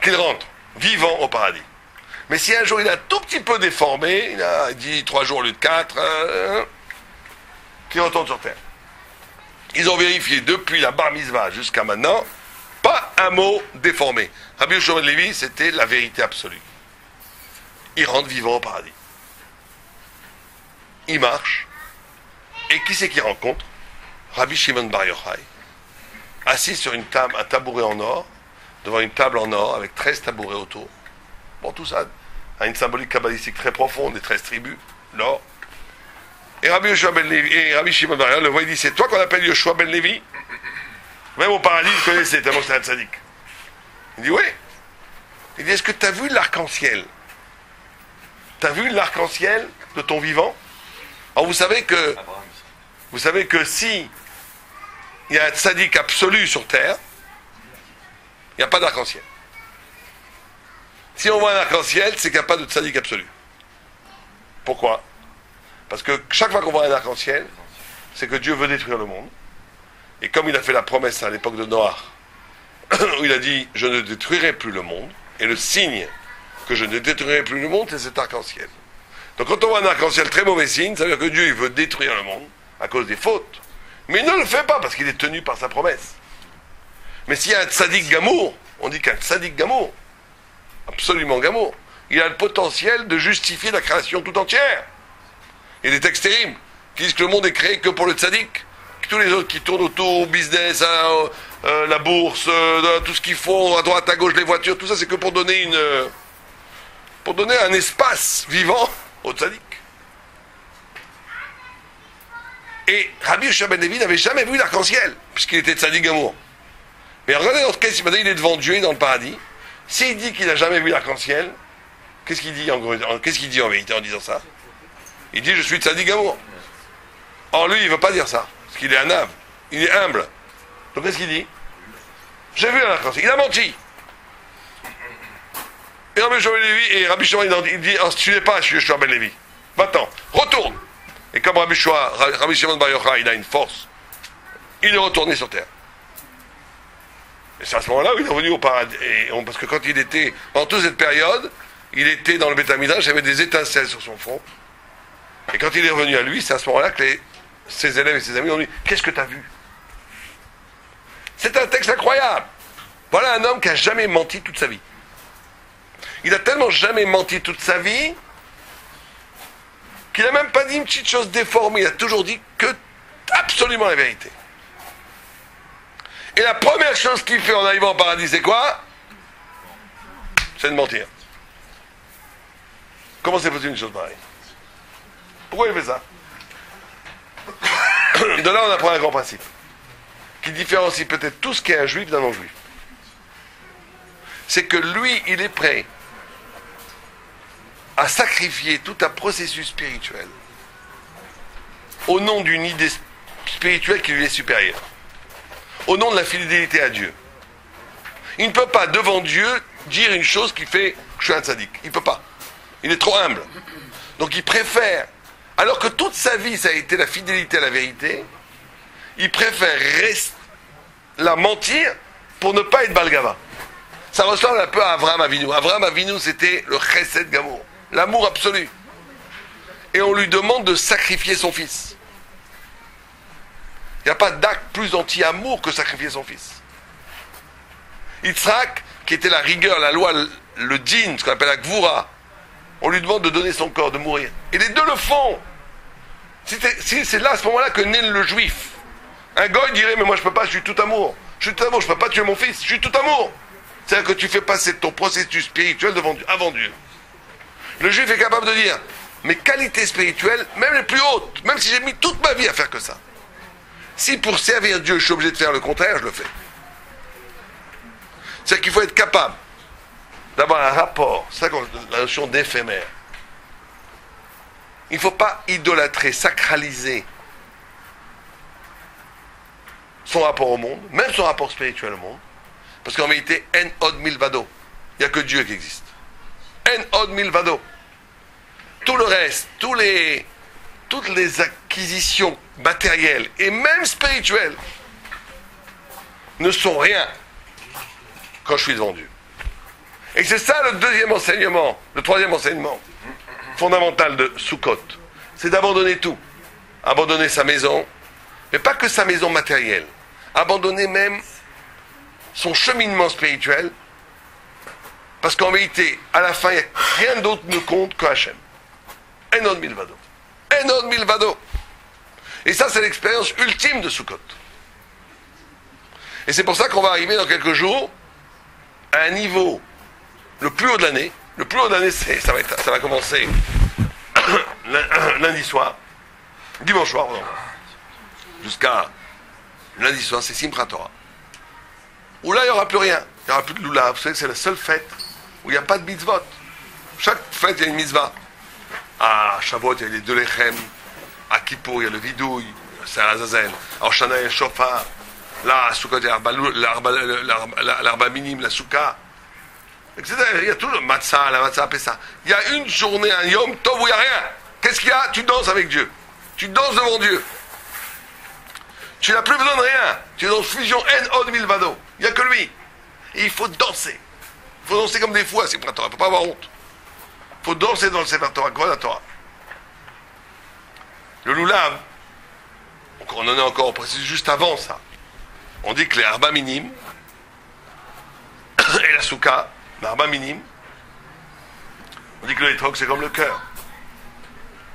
qu'il rentre vivant au paradis. Mais si un jour il a un tout petit peu déformé, il a dit 3 jours au lieu de 4, qu'il retourne sur terre. Ils ont vérifié depuis la bar mitzvah jusqu'à maintenant, pas un mot déformé. Rabbi Yehoshua ben Levi, c'était la vérité absolue. Il rentre vivant au paradis. Il marche. Et qui c'est qu'il rencontre? Rabbi Shimon bar Yochai, assis sur une table, un tabouret en or, devant une table en or, avec 13 tabourets autour. Bon, tout ça, a une symbolique kabbalistique très profonde, les 13 tribus, l'or. Et Rabbi Yoshua ben Levi, et Rabbi Shimon Bar Yochai le voit, il dit, c'est toi qu'on appelle Yoshua ben Levi? Même au paradis, il connaissait, tellement c'était un tzaddik. Il dit, oui. Il dit, est-ce que tu as vu l'arc-en-ciel? Tu as vu l'arc-en-ciel de ton vivant? Alors vous savez que si il y a un tzaddik absolu sur terre, il n'y a pas d'arc-en-ciel. Si on voit un arc-en-ciel, c'est qu'il n'y a pas de tzaddik absolu. Pourquoi? Parce que chaque fois qu'on voit un arc-en-ciel, c'est que Dieu veut détruire le monde. Et comme il a fait la promesse à l'époque de Noach, où il a dit « Je ne détruirai plus le monde », et le signe que je ne détruirai plus le monde, c'est cet arc-en-ciel. Donc quand on voit un arc-en-ciel, très mauvais signe, ça veut dire que Dieu il veut détruire le monde à cause des fautes. Mais il ne le fait pas parce qu'il est tenu par sa promesse. Mais s'il y a un tzaddik gamour, on dit qu'un tzaddik gamour, absolument gamour, il a le potentiel de justifier la création tout entière. Il y a des textes terribles qui disent que le monde est créé que pour le tzaddik, que tous les autres qui tournent autour, business, la bourse, tout ce qu'ils font, à droite, à gauche, les voitures, tout ça c'est que pour donner un espace vivant au tzaddik. Et Rabbi Yoshua ben Levi n'avait jamais vu l'arc-en-ciel, puisqu'il était tzaddik gamour. Mais regardez dans ce cas, si maintenant il est devant Dieu, dans le paradis, s'il dit qu'il n'a jamais vu l'arc-en-ciel, qu'est-ce qu'il dit en vérité en disant ça? Il dit je suis tzaddik gamour. Or lui il ne veut pas dire ça, parce qu'il est un âme, il est humble. Donc qu'est-ce qu'il dit? J'ai vu l'arc-en-ciel, il a menti. Et Rabbi Shimon il dit tu n'es pas Yoshua ben Levi, va-t'en, retourne. Et comme Rabbi Shimon Bar Yochai il a une force, il est retourné sur terre. Et c'est à ce moment-là où il est revenu au paradis. Parce que quand il était, pendant toute cette période, il était dans le Beth Midrash, il y avait des étincelles sur son front. Et quand il est revenu à lui, c'est à ce moment-là que ses élèves et ses amis ont dit « Qu'est-ce que tu as vu ?» C'est un texte incroyable. Voilà un homme qui n'a jamais menti toute sa vie. Il a tellement jamais menti toute sa vie qu'il n'a même pas dit une petite chose déformée. Il a toujours dit que absolument la vérité. Et la première chose qu'il fait en arrivant au paradis, c'est quoi? C'est de mentir. Comment c'est possible une chose pareille? Pourquoi il fait ça? De là, on apprend un grand principe qui différencie peut-être tout ce qui est un juif d'un non-juif. C'est que lui, il est prêt à sacrifier tout un processus spirituel au nom d'une idée spirituelle qui lui est supérieure, au nom de la fidélité à Dieu. Il ne peut pas, devant Dieu, dire une chose qui fait que je suis un tzaddik. Il ne peut pas. Il est trop humble. Donc il préfère, alors que toute sa vie, ça a été la fidélité à la vérité, il préfère la mentir pour ne pas être balgava. Ça ressemble un peu à Avraham Avinu. Avraham Avinu, c'était le chesed gamour, l'amour absolu. Et on lui demande de sacrifier son fils. Il n'y a pas d'acte plus anti-amour que sacrifier son fils. Yitzhak, qui était la rigueur, la loi, le din, ce qu'on appelle la gvoura, on lui demande de donner son corps, de mourir. Et les deux le font. C'est là, à ce moment-là, que naît le juif. Un goy dirait, mais moi je peux pas, je suis tout amour. Je suis tout amour, je peux pas tuer mon fils, je suis tout amour. C'est-à-dire que tu fais passer ton processus spirituel avant Dieu. Le juif est capable de dire, mes qualités spirituelles, même les plus hautes, même si j'ai mis toute ma vie à faire que ça. Si pour servir Dieu, je suis obligé de faire le contraire, je le fais. C'est-à-dire qu'il faut être capable d'avoir un rapport, c'est ça la notion d'éphémère. Il ne faut pas idolâtrer, sacraliser son rapport au monde, même son rapport spirituel au monde, parce qu'en vérité, en od milvado, il n'y a que Dieu qui existe. En od milvado. Tout le reste, toutes les acquisitions matérielles et même spirituelles ne sont rien quand je suis devant Dieu. Et c'est ça le deuxième enseignement, le troisième enseignement fondamental de Sukkot, c'est d'abandonner tout. Abandonner sa maison, mais pas que sa maison matérielle, abandonner même son cheminement spirituel, parce qu'en vérité, à la fin, rien d'autre ne compte que Hachem. Enod milvado. Enod milvado. Et ça, c'est l'expérience ultime de Sukkot. Et c'est pour ça qu'on va arriver dans quelques jours à un niveau le plus haut de l'année, Le plus haut d'année, ça va commencer lundi soir, dimanche soir, pardon, jusqu'à lundi soir, c'est Simchat Torah. Où là, il n'y aura plus rien. Il n'y aura plus de lulav. Vous savez, c'est la seule fête où il n'y a pas de mitzvot. Chaque fête, il y a une mitzvah. À Shavuot, il y a les deux lechem. À Kippour, il y a le vidouille. C'est à Azazel. À Oshana, il y a le shofar. Là, à Sukkot, il y a l'arba minime, la souka. Etc. Il y a tout le matzah, la matzah, Pessah. Il y a une journée, un yom tov où il n'y a rien. Qu'est-ce qu'il y a? Tu danses avec Dieu. Tu danses devant Dieu. Tu n'as plus besoin de rien. Tu es dans fusion en od milvado. Il n'y a que lui. Et il faut danser. Il faut danser comme des fous à Simchat Torah. Il ne faut pas avoir honte. Il faut danser dans le Sefer Torah. Quoi la Torah? Le lulav, on en est encore, on précise juste avant ça. On dit que les arba minimes et la souka, l'arba minime, on dit que le hétrog c'est comme le cœur,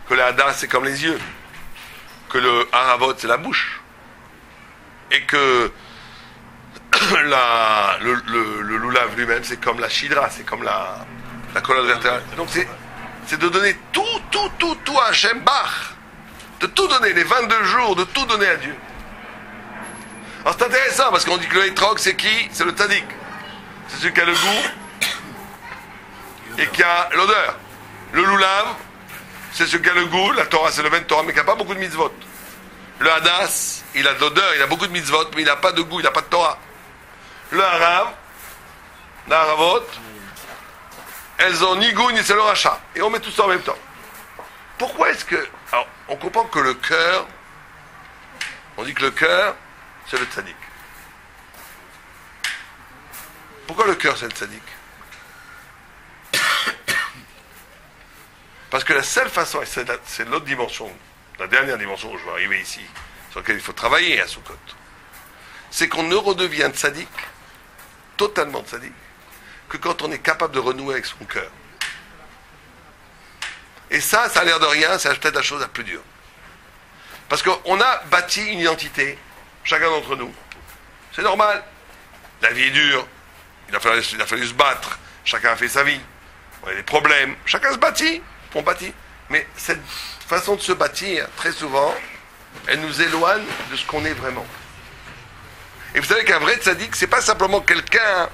que le hadas c'est comme les yeux, que le haravot c'est la bouche, et que le lulav lui-même c'est comme la shidra, c'est comme la colonne vertébrale. Donc c'est de donner tout à Hashem Bach, de tout donner, les 22 jours, de tout donner à Dieu. Alors c'est intéressant parce qu'on dit que le hétrog c'est qui? C'est le tzaddik. C'est celui qui a le goût et qui a l'odeur. Le lulav, c'est celui qui a le goût, la Torah c'est le ben Torah mais qui n'a pas beaucoup de mitzvot. Le hadas, il a de l'odeur, il a beaucoup de mitzvot mais il n'a pas de goût, il n'a pas de Torah. Le harav, la haravot, elles ont ni goût ni c'est le rachat. Et on met tout ça en même temps. Pourquoi est-ce que... Alors, on comprend que le cœur, on dit que le cœur, c'est le tzaddik. Pourquoi le cœur, c'est le tzaddik? Parce que la seule façon, et c'est l'autre dimension, la dernière dimension où je vais arriver ici, sur laquelle il faut travailler à Sukkot, c'est qu'on ne redevient tzaddik, totalement tzaddik, que quand on est capable de renouer avec son cœur. Et ça a l'air de rien, c'est peut-être la chose la plus dure. Parce qu'on a bâti une identité, chacun d'entre nous. C'est normal. La vie est dure. Il a fallu se battre. Chacun a fait sa vie. On a des problèmes. Chacun se bâtit. On bâtit. Mais cette façon de se bâtir, très souvent, elle nous éloigne de ce qu'on est vraiment. Et vous savez qu'un vrai tzaddik, c'est pas simplement quelqu'un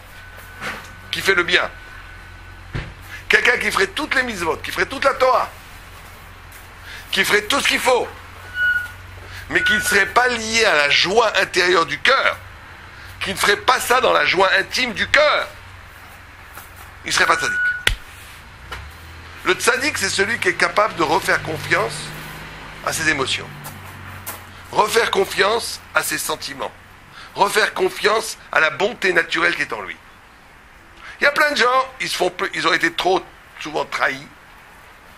qui fait le bien. Quelqu'un qui ferait toutes les mitzvot, qui ferait toute la Torah, qui ferait tout ce qu'il faut, mais qui ne serait pas lié à la joie intérieure du cœur, qui ne ferait pas ça dans la joie intime du cœur, il ne serait pas tzaddik. Le tzaddik, c'est celui qui est capable de refaire confiance à ses émotions, refaire confiance à ses sentiments, refaire confiance à la bonté naturelle qui est en lui. Il y a plein de gens, ils ont été trop souvent trahis,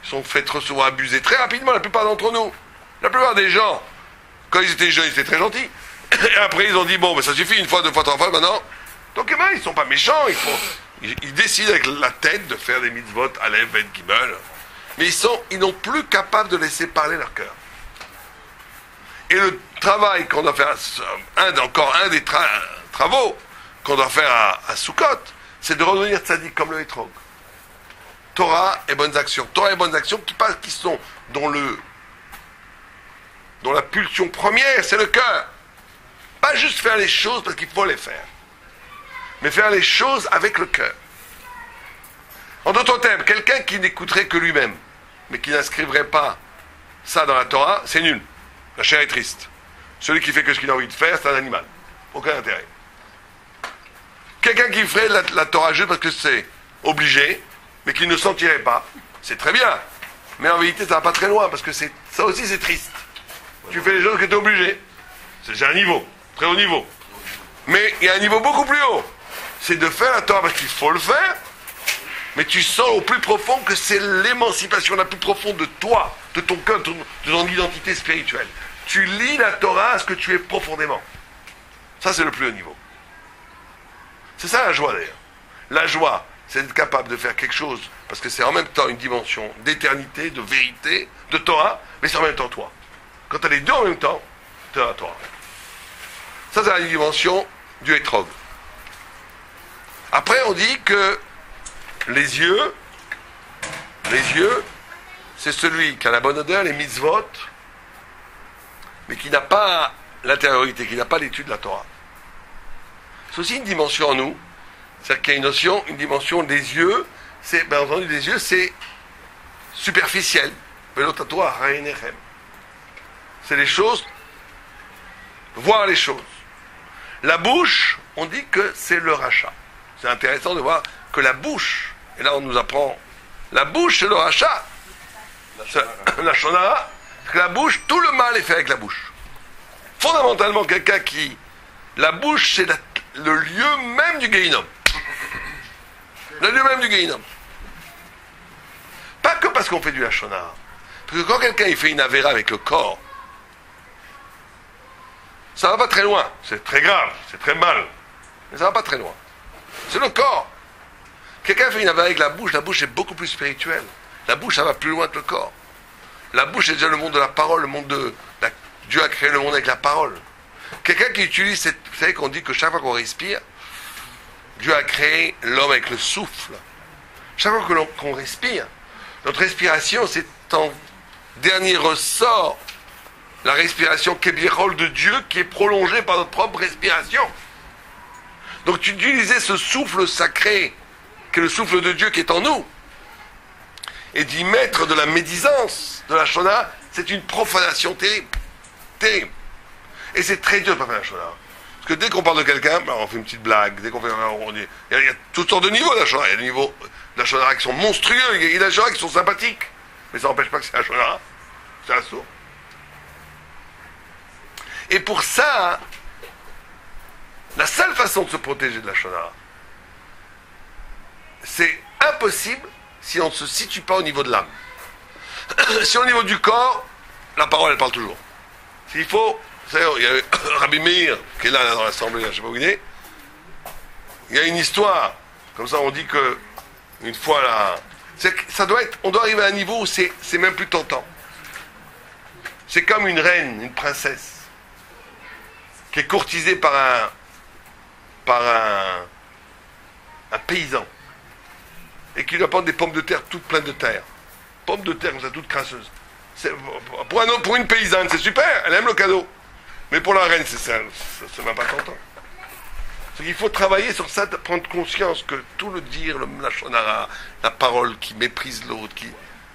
ils sont fait trop souvent abuser, très rapidement, la plupart d'entre nous. La plupart des gens, quand ils étaient jeunes, ils étaient très gentils. Et après, ils ont dit, bon, mais ça suffit, une fois, deux fois, trois fois, maintenant. Donc, eh ben, ils ne sont pas méchants, ils décident avec la tête de faire des mitzvot, Aleph, Bet, Gimel. Mais ils n'ont plus capables de laisser parler leur cœur. Et le travail qu'on doit faire, encore un des travaux qu'on doit faire à Sukkot, c'est de redevenir tzaddik comme le hétrog. Torah et bonnes actions. Torah et bonnes actions qui sont dont la pulsion première, c'est le cœur. Pas juste faire les choses parce qu'il faut les faire, mais faire les choses avec le cœur. En d'autres termes, quelqu'un qui n'écouterait que lui-même, mais qui n'inscrivrait pas ça dans la Torah, c'est nul. La chair est triste. Celui qui fait que ce qu'il a envie de faire, c'est un animal. Aucun intérêt. Quelqu'un qui ferait la Torah juste parce que c'est obligé, mais qui ne sentirait pas, c'est très bien. Mais en vérité, ça va pas très loin, parce que ça aussi c'est triste. Tu fais les choses que tu es obligé. C'est déjà un niveau, très haut niveau. Mais il y a un niveau beaucoup plus haut. C'est de faire la Torah parce qu'il faut le faire, mais tu sens au plus profond que c'est l'émancipation la plus profonde de toi, de ton cœur, de ton identité spirituelle. Tu lis la Torah à ce que tu es profondément. Ça, c'est le plus haut niveau. C'est ça la joie d'ailleurs. La joie, c'est d'être capable de faire quelque chose, parce que c'est en même temps une dimension d'éternité, de vérité, de Torah, mais c'est en même temps toi. Quand tu as les deux en même temps, tu es dans la Torah. Ça, c'est la dimension du hétrog. Après, on dit que les yeux, Les yeux, c'est celui qui a la bonne odeur, les mitzvot, mais qui n'a pas l'intériorité, qui n'a pas l'étude de la Torah. C'est aussi une dimension en nous, c'est-à-dire qu'il y a une dimension des yeux, c'est, bien entendu, des yeux, c'est superficiel. C'est les choses, voir les choses. La bouche, on dit que c'est le rachat. C'est intéressant de voir que la bouche, et là on nous apprend, la bouche c'est le rachat. La shonara, que la bouche, tout le mal est fait avec la bouche. Fondamentalement, quelqu'un qui... La bouche, c'est le lieu même du Gehinnom. Le lieu même du Gehinnom. Pas que parce qu'on fait du shonara. Parce que quand quelqu'un il fait une avéra avec le corps, ça va pas très loin. C'est très grave, c'est très mal. Mais ça va pas très loin. C'est le corps. Quelqu'un fait une avéra avec la bouche est beaucoup plus spirituelle. La bouche, ça va plus loin que le corps. La bouche, c'est déjà le monde de la parole, le monde de... Dieu a créé le monde avec la parole. Quelqu'un qui utilise cette... Vous savez qu'on dit que chaque fois qu'on respire, Dieu a créé l'homme avec le souffle. Chaque fois qu'on respire, notre respiration, c'est en dernier ressort la respiration kébiérol de Dieu qui est prolongée par notre propre respiration. Donc tu utilisais ce souffle sacré, qui est le souffle de Dieu qui est en nous, et d'y mettre de la médisance, de la shona, c'est une profanation terrible. Terrible. Et c'est très dur de ne pas faire la shona. Parce que dès qu'on parle de quelqu'un, on fait une petite blague. Dès qu'on fait il y a toutes sortes de niveaux de la shona. Il y a des niveaux de la shona qui sont monstrueux, il y a des shona qui sont sympathiques. Mais ça n'empêche pas que c'est la shona. C'est un sourd. Et pour ça, la seule façon de se protéger de la shona, c'est impossible si on ne se situe pas au niveau de l'âme. Si au niveau du corps, la parole, elle parle toujours. S'il faut, vous savez, il y a Rabbi Meir, qui est là dans l'assemblée, je ne sais pas où il est, il y a une histoire, comme ça on dit que, une fois là, ça doit être, on doit arriver à un niveau où c'est même plus tentant. C'est comme une reine, une princesse, qui est courtisée par un paysan, et qui lui apporte des pommes de terre toutes pleines de terre. Pommes de terre comme ça, toutes crasseuses. Pour une paysanne, c'est super, elle aime le cadeau. Mais pour la reine, c'est même pas tentant. C'est qu'il faut travailler sur ça, prendre conscience que tout le dire, la shonara, la parole qui méprise l'autre,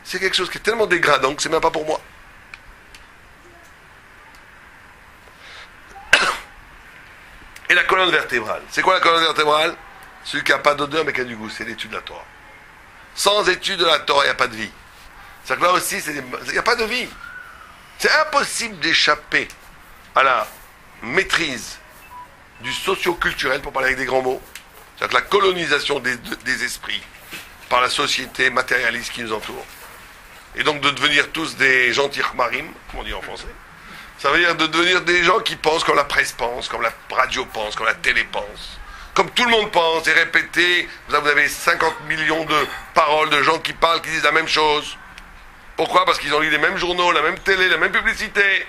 c'est quelque chose qui est tellement dégradant que c'est même pas pour moi. Et la colonne vertébrale. C'est quoi la colonne vertébrale? Celui qui n'a pas d'odeur mais qui a du goût, c'est l'étude de la Torah. Sans étude de la Torah, il n'y a pas de vie. C'est-à-dire que là aussi, il n'y a pas de vie. C'est impossible d'échapper à la maîtrise du socio-culturel, pour parler avec des grands mots. C'est-à-dire que la colonisation des esprits par la société matérialiste qui nous entoure. Et donc de devenir tous des gentils marim, comme on dit en français. Ça veut dire de devenir des gens qui pensent comme la presse pense, comme la radio pense, comme la télé pense. Comme tout le monde pense, et répété, vous avez 50 millions de paroles de gens qui parlent, qui disent la même chose. Pourquoi? Parce qu'ils ont lu les mêmes journaux, la même télé, la même publicité.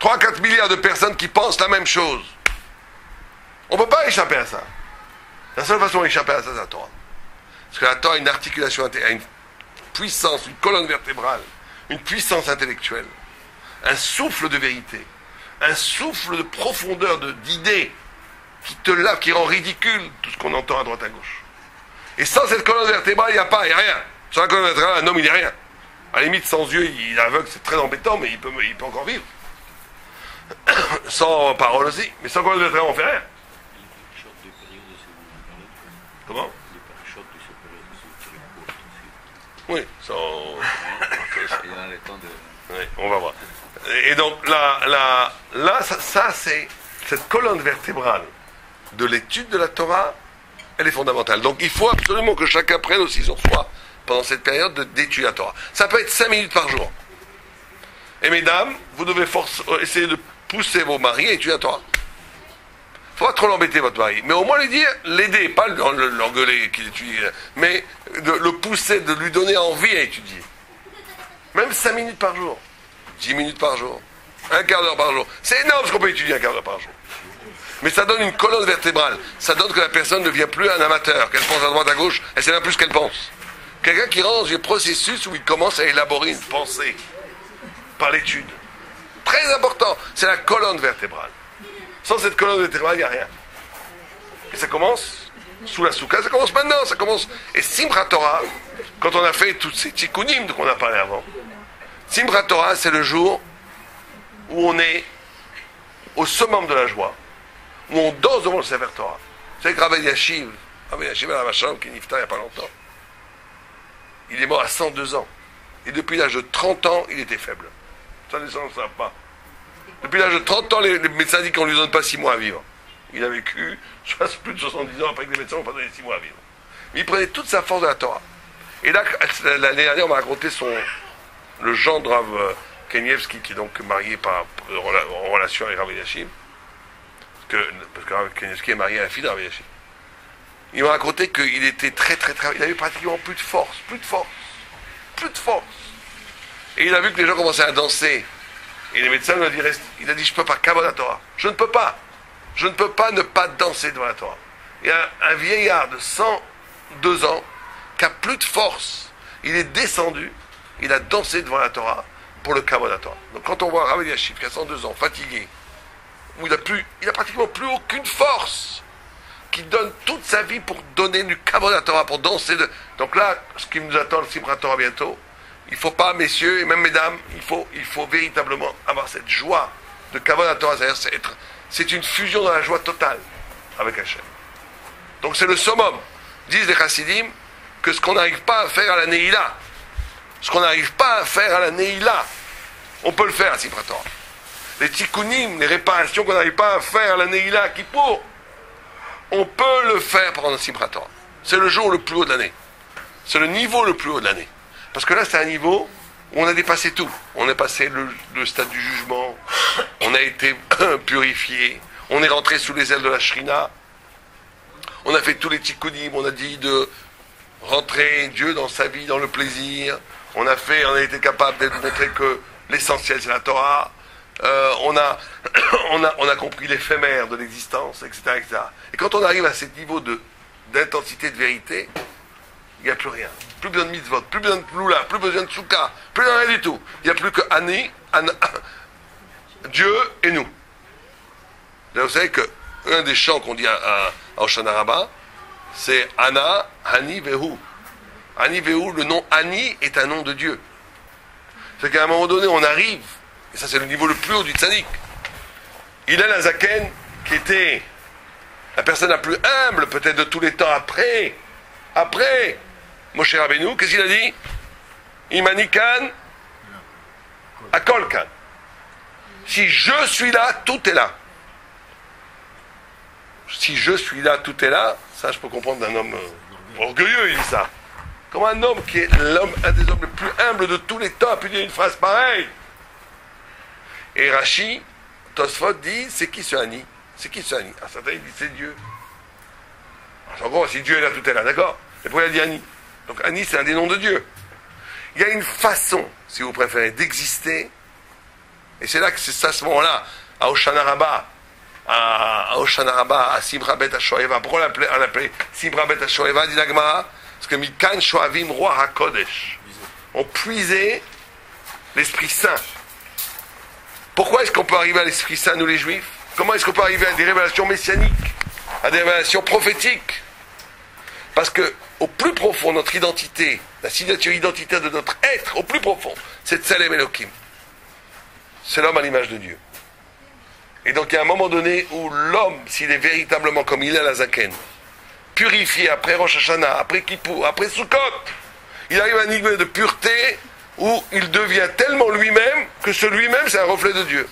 3-4 milliards de personnes qui pensent la même chose. On ne peut pas échapper à ça. La seule façon d'échapper à ça, c'est la Torah. Parce que la Torah a une articulation, a une puissance, une colonne vertébrale, une puissance intellectuelle, un souffle de vérité, un souffle de profondeur d'idées qui te lave, qui rend ridicule tout ce qu'on entend à droite à gauche. Et sans cette colonne vertébrale, il n'y a rien. Sans la colonne vertébrale, un homme, il n'est rien. À la limite, sans yeux, il est aveugle, c'est très embêtant, mais il peut encore vivre. Sans parole aussi, mais sans colonne vertébrale, on ne fait rien. Comment? Oui, sans... Oui, on va voir. Et donc, là ça c'est cette colonne vertébrale de l'étude de la Torah, elle est fondamentale. Donc, il faut absolument que chacun prenne aussi sur soi, pendant cette période, d'étude la Torah. Ça peut être 5 minutes par jour. Et mesdames, vous devez essayer de pousser vos maris à étudier la Torah. Il ne faut pas trop l'embêter, votre mari. Mais au moins lui dire, l'aider, pas l'engueuler qu'il étudie, mais de le pousser, de lui donner envie à étudier. Même 5 minutes par jour. 10 minutes par jour. Un quart d'heure par jour. C'est énorme ce qu'on peut étudier un quart d'heure par jour. Mais ça donne une colonne vertébrale. Ça donne que la personne ne devient plus un amateur. Qu'elle pense à droite, à gauche, elle sait même plus ce qu'elle pense. Quelqu'un qui rentre dans un processus où il commence à élaborer une pensée par l'étude. Très important. C'est la colonne vertébrale. Sans cette colonne vertébrale, il n'y a rien. Et ça commence sous la soukha. Ça commence maintenant. Ça commence. Et Simchat Torah, quand on a fait tous ces tikkunim qu'on a parlé avant, Simchat Torah, c'est le jour où on est au summum de la joie, où on danse devant le Sefer Torah. Vous savez que Rav Yashiv Alavasham, qui est nifta il n'y a pas longtemps, il est mort à 102 ans. Et depuis l'âge de 30 ans, il était faible. Ça, les gens ne savent pas. Depuis l'âge de 30 ans, les médecins disent qu'on ne lui donne pas 6 mois à vivre. Il a vécu plus de 70 ans après que les médecins n'ont pas donné 6 mois à vivre. Mais il prenait toute sa force de la Torah. Et là, l'année dernière, on m'a raconté le gendre Rav Kanievski, qui est donc marié en relation avec Rav Yashiv, parce que Rav Kanievski est marié à la fille de Rav Yashiv. Il m'a raconté qu'il était très. Il avait pratiquement plus de force. Et il a vu que les gens commençaient à danser. Et les médecins lui ont dit, reste. Il a dit, je ne peux pas, Kavod la Torah. Je ne peux pas ne pas danser devant la Torah. Il y a un vieillard de 102 ans qui a plus de force. Il est descendu, il a dansé devant la Torah pour le Kavod la Torah. Donc quand on voit Rav Yashiv qui a 102 ans, fatigué, où il a pratiquement plus aucune force, qui donne toute sa vie pour donner du Kavod la Torah, pour danser. Donc là, ce qui nous attend, le Simchat Torah bientôt, il ne faut pas, messieurs et même mesdames, il faut véritablement avoir cette joie de Kavod la Torah, c'est-à-dire c'est une fusion dans la joie totale avec Hachem. Donc c'est le summum. Disent les chassidim que ce qu'on n'arrive pas à faire à la Neila, on peut le faire à Simchat Torah. Les tikkunim, les réparations qu'on n'arrive pas à faire à la Neila, Kippour, on peut le faire pendant le Simchat Torah. C'est le jour le plus haut de l'année. C'est le niveau le plus haut de l'année. Parce que là, c'est un niveau où on a dépassé tout. On est passé le stade du jugement, on a été purifié, on est rentré sous les ailes de la Shrina, on a fait tous les tikkunim, on a dit de rentrer Dieu dans sa vie, dans le plaisir, on a été capable de montrer que l'essentiel c'est la Torah, on a compris l'éphémère de l'existence, etc., etc. Et quand on arrive à ce niveau d'intensité de vérité, il n'y a plus rien. Plus besoin de mitzvot, plus besoin de ploula, plus besoin de soukha, plus rien du tout. Il n'y a plus que Dieu et nous. Là, vous savez qu'un des chants qu'on dit à Hoshana Rabbah, c'est Ana, Hani, Vehu. Hani, Vehu, le nom Hani est un nom de Dieu. C'est qu'à un moment donné, on arrive, et ça c'est le niveau le plus haut du tzaddik. Il a la Zaken, qui était la personne la plus humble, peut-être de tous les temps après Moshe Rabbeinu, qu'est-ce qu'il a dit? Imanikan, Akolkan. Si je suis là, tout est là. Si je suis là, tout est là, ça je peux comprendre d'un homme orgueilleux, il dit ça. Comme un homme qui est un des hommes les plus humbles de tous les temps a pu dire une phrase pareille. Et Rashi, Tosfot dit, c'est qui ce Hani? C'est qui ce Hani? Ah, Satan, il dit, c'est Dieu. En gros, si Dieu est là, tout est là, d'accord? Et pourquoi il a dit Hani? Donc Hani, c'est un des noms de Dieu. Il y a une façon, si vous préférez, d'exister. Et c'est là que c'est à ce moment-là, à Hoshana Rabbah, à Simcha Bet HaShoeva. Pourquoi on l'appelait Simcha Bet HaShoeva, dit la Gemara? Parce que Mikan Shoavim Roi HaKodesh. On puisait l'Esprit Saint. Pourquoi est-ce qu'on peut arriver à l'Esprit Saint, nous les Juifs? Comment est-ce qu'on peut arriver à des révélations messianiques, à des révélations prophétiques? Parce que au plus profond, notre identité, la signature identitaire de notre être, au plus profond, c'est Tselem Elohim. C'est l'homme à l'image de Dieu. Et donc, il y a un moment donné où l'homme, s'il est véritablement comme il est à la Zaken, purifié après Rosh Hashanah, après Kippour, après Sukkot, il arrive à un niveau de pureté où il devient tellement lui-même que ce lui-même, c'est un reflet de Dieu.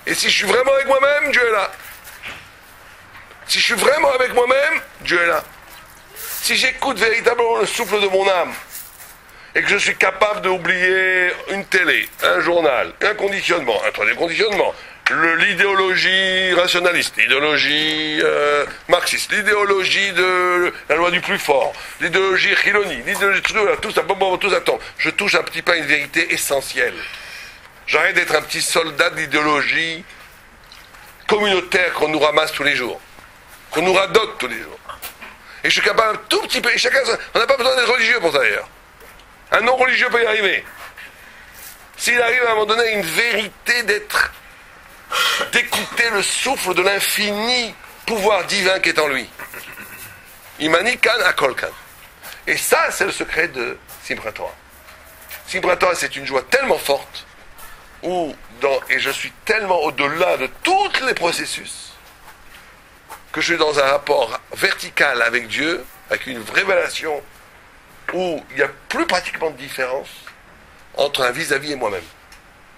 Et si je suis vraiment avec moi-même, Dieu est là. Si je suis vraiment avec moi-même, Dieu est là. Si j'écoute véritablement le souffle de mon âme, et que je suis capable d'oublier une télé, un journal, un conditionnement, un troisième conditionnement, l'idéologie rationaliste, l'idéologie marxiste, l'idéologie de la loi du plus fort, l'idéologie chiloni, l'idéologie tout ça tombe. Je touche un petit peu à une vérité essentielle. J'arrête d'être un petit soldat de l'idéologie communautaire qu'on nous ramasse tous les jours, qu'on nous radote tous les jours. Et je suis capable un tout petit peu, et chacun, on n'a pas besoin d'être religieux pour ça d'ailleurs. Un non-religieux peut y arriver. S'il arrive à un moment donné à une vérité d'écouter le souffle de l'infini pouvoir divin qui est en lui. Imani kan akol kan. Et ça, c'est le secret de Simchat Torah. Simchat Torah, c'est une joie tellement forte, et je suis tellement au-delà de tous les processus, que je suis dans un rapport vertical avec Dieu, avec une révélation où il n'y a plus pratiquement de différence entre un vis-à-vis et moi-même.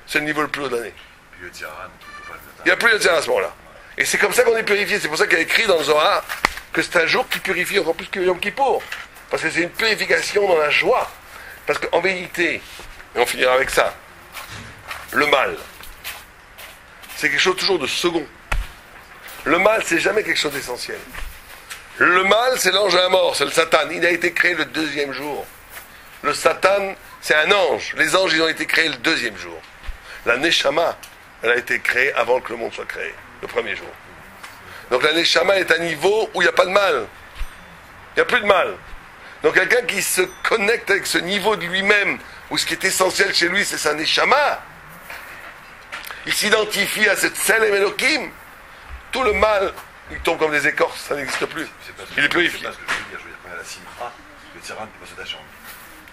C'est le niveau le plus haut de l'année. Il n'y a plus de tir à ce moment-là. Et c'est comme ça qu'on est purifié. C'est pour ça qu'il y a écrit dans le Zohar que c'est un jour qui purifie encore plus que Yom Kippour. Parce que c'est une purification dans la joie. Parce qu'en vérité, et on finira avec ça, le mal, c'est quelque chose toujours de second. Le mal, c'est jamais quelque chose d'essentiel. Le mal, c'est l'ange à la mort, c'est le Satan. Il a été créé le 2e jour. Le Satan, c'est un ange. Les anges, ils ont été créés le 2e jour. La Neshama, elle a été créée avant que le monde soit créé, le 1er jour. Donc la Neshama est à un niveau où il n'y a pas de mal. Il n'y a plus de mal. Donc quelqu'un qui se connecte avec ce niveau de lui-même, où ce qui est essentiel chez lui, c'est sa Neshama, il s'identifie à cette Tselem Elohim, tout le mal, il tombe comme des écorces, ça n'existe plus. Il est purifié. C'est pas ce que je veux dire, quand il y a la simra, le tyran peut pas se tâcher.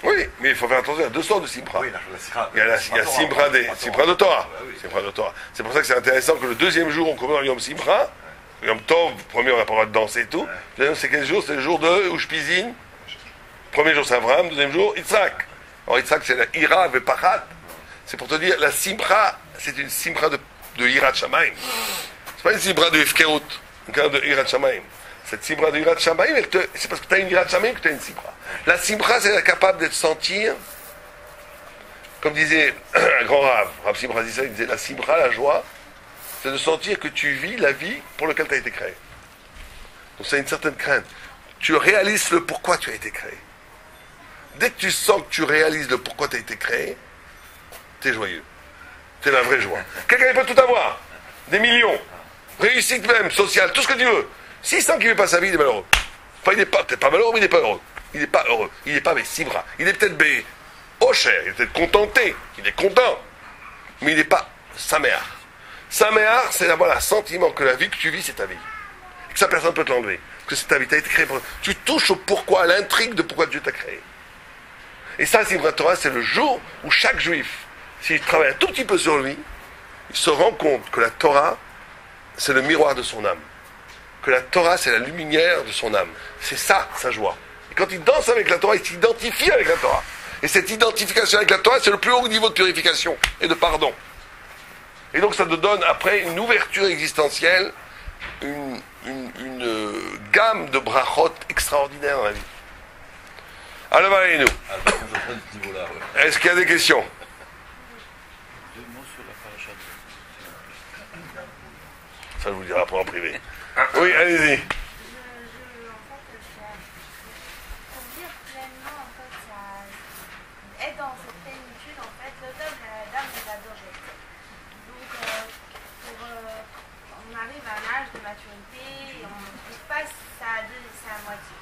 Oui, mais il faut faire attention, il y a 2 sortes de Simra. Oui, la simra. Il y a Simra de Torah. Simra de Torah. C'est pour ça que c'est intéressant que le 2e jour, on commence Yom Simra. Yom Tov, premier, on n'a pas le droit de danser et tout. Le deuxième, c'est quel jour? C'est le jour de Ushpizin. Premier jour, c'est Abraham. 2e jour, Yitzhak. Alors, Yitzhak, c'est la Ira Vepachat. C'est pour te dire, la Simra, c'est une Simra de Hirat Shamaim. C'est pas une Simra de Efkerut, de Hirat Shamaim. Cette Simra de Hirat Shamaim, c'est parce que tu as une Hirat Shamaim que tu as une Simra. La Simra, c'est capable de te sentir, comme disait un grand Rav Simra Zissa, il disait, la Simra, la joie, c'est de sentir que tu vis la vie pour laquelle tu as été créé. Donc c'est une certaine crainte. Tu réalises le pourquoi tu as été créé. Dès que tu sens que tu réalises le pourquoi tu as été créé, tu es joyeux. C'est la vraie joie. Quelqu'un peut tout avoir. Des millions. Réussite même, sociale, tout ce que tu veux. S'il sent qu'il ne vit pas sa vie, il est malheureux. Enfin, il n'est pas, peut-être pas malheureux, mais il n'est pas heureux. Il n'est pas heureux. Il n'est pas Simra. Il est peut-être Ocher. Il est peut-être contenté. Il est content. Mais il n'est pas Saméar. Saméar, c'est d'avoir le sentiment que la vie que tu vis, c'est ta vie. Et que ça, personne ne peut te l'enlever. Que c'est ta vie. Tu as été créé pour... Tu touches au pourquoi, à l'intrigue de pourquoi Dieu t'a créé. Et ça, Simchat Torah, c'est le jour où chaque juif, s'il travaille un tout petit peu sur lui, il se rend compte que la Torah, c'est le miroir de son âme. Que la Torah, c'est la lumière de son âme. C'est ça, sa joie. Et quand il danse avec la Torah, il s'identifie avec la Torah. Et cette identification avec la Torah, c'est le plus haut niveau de purification et de pardon. Et donc ça te donne après une ouverture existentielle, une gamme de brachot extraordinaire dans la vie. Alors, allez nous. Est-ce qu'il y a des questions? Ça, je vous le dirai après en privé. Oui, allez-y. Pour vivre pleinement, en fait, ça être dans cette plénitude, en fait, l'automne, la dame nous adorait. Donc, on arrive à un âge de maturité et on passe sa moitié.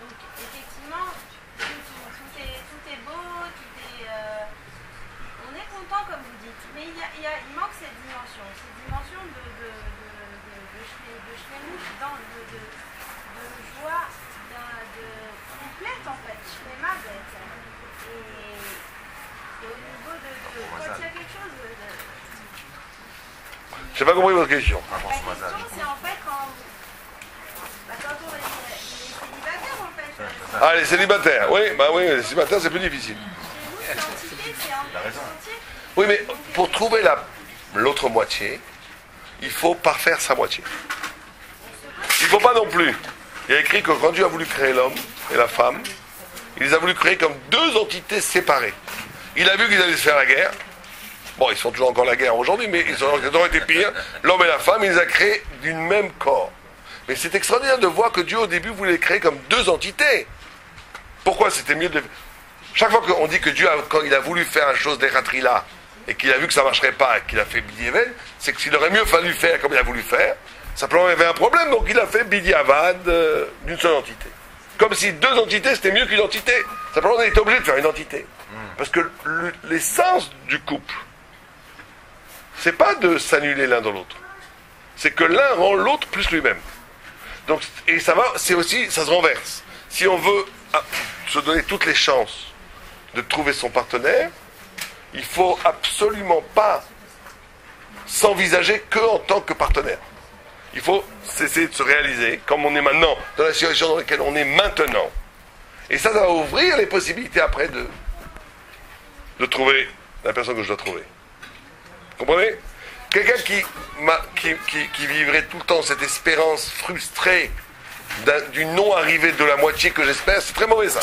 Donc, effectivement, tout est beau, on est content, comme vous dites, mais il manque cette dimension de joie, complète en fait, shléma bête. Et au niveau de quand il y a quelque chose J'ai pas compris votre question. La question c'est en fait quand on est célibataire en fait. Ah, les célibataires, oui, les célibataires c'est plus difficile. Chez nous, l'identité c'est un peu entier. Oui, mais pour trouver l'autre moitié, il faut parfaire sa moitié. Il ne faut pas non plus. Il y a écrit que quand Dieu a voulu créer l'homme et la femme, il les a voulu créer comme 2 entités séparées. Il a vu qu'ils allaient se faire la guerre. Bon, ils sont toujours encore la guerre aujourd'hui, mais ils ont été pires. L'homme et la femme, il les a créés d'une même corps. Mais c'est extraordinaire de voir que Dieu au début voulait les créer comme 2 entités. Pourquoi c'était mieux de... Chaque fois qu'on dit que Dieu, quand il a voulu faire une chose d'Eratrila, et qu'il a vu que ça ne marcherait pas, et qu'il a fait Bidievel, c'est qu'il aurait mieux fallu faire comme il a voulu faire. Simplement, il y avait un problème, donc il a fait Bidi Avad d'une seule entité. Comme si deux entités c'était mieux qu'une entité. Simplement on est obligé de faire une entité. Parce que l'essence du couple, c'est pas de s'annuler l'un dans l'autre. C'est que l'un rend l'autre plus lui-même. Donc, et ça va, c'est aussi, ça se renverse. Si on veut se donner toutes les chances de trouver son partenaire, il faut absolument pas s'envisager que en tant que partenaire. Il faut cesser de se réaliser comme on est maintenant, dans la situation dans laquelle on est maintenant. Et ça va ouvrir les possibilités après de trouver la personne que je dois trouver. Vous comprenez? Quelqu'un qui vivrait tout le temps cette espérance frustrée du non-arrivée de la moitié que j'espère, c'est très mauvais ça.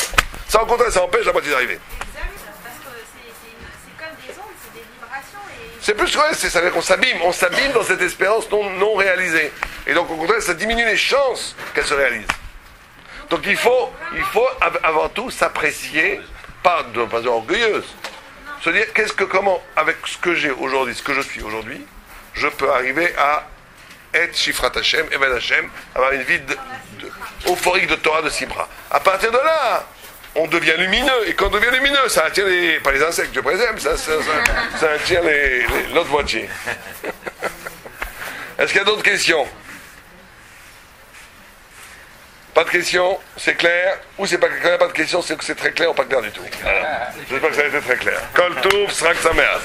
Ça, au contraire, ça empêche la moitié d'arriver. Exact, parce que c'est comme des ondes, c'est des vibrations. Et... C'est plus vrai, ça veut dire qu'on s'abîme dans cette espérance non réalisée. Et donc, au contraire, ça diminue les chances qu'elle se réalise. Donc, il faut avant tout s'apprécier, pas de façon orgueilleuse. Se dire, comment, avec ce que j'ai aujourd'hui, ce que je suis aujourd'hui, je peux arriver à être Shifrat Hashem, Eved Hashem, avoir une vie euphorique de Torah de Sibra. À partir de là, on devient lumineux. Et quand on devient lumineux, ça attire pas les insectes, je présume, ça attire l'autre moitié. Est-ce qu'il y a d'autres questions? Pas de questions? C'est clair? Ou c'est pas clair? Quand il n'y a pas de questions, c'est que c'est très clair ou pas clair du tout. Voilà. J'espère que ça a été très clair. Kol Tov, Srak Sameach.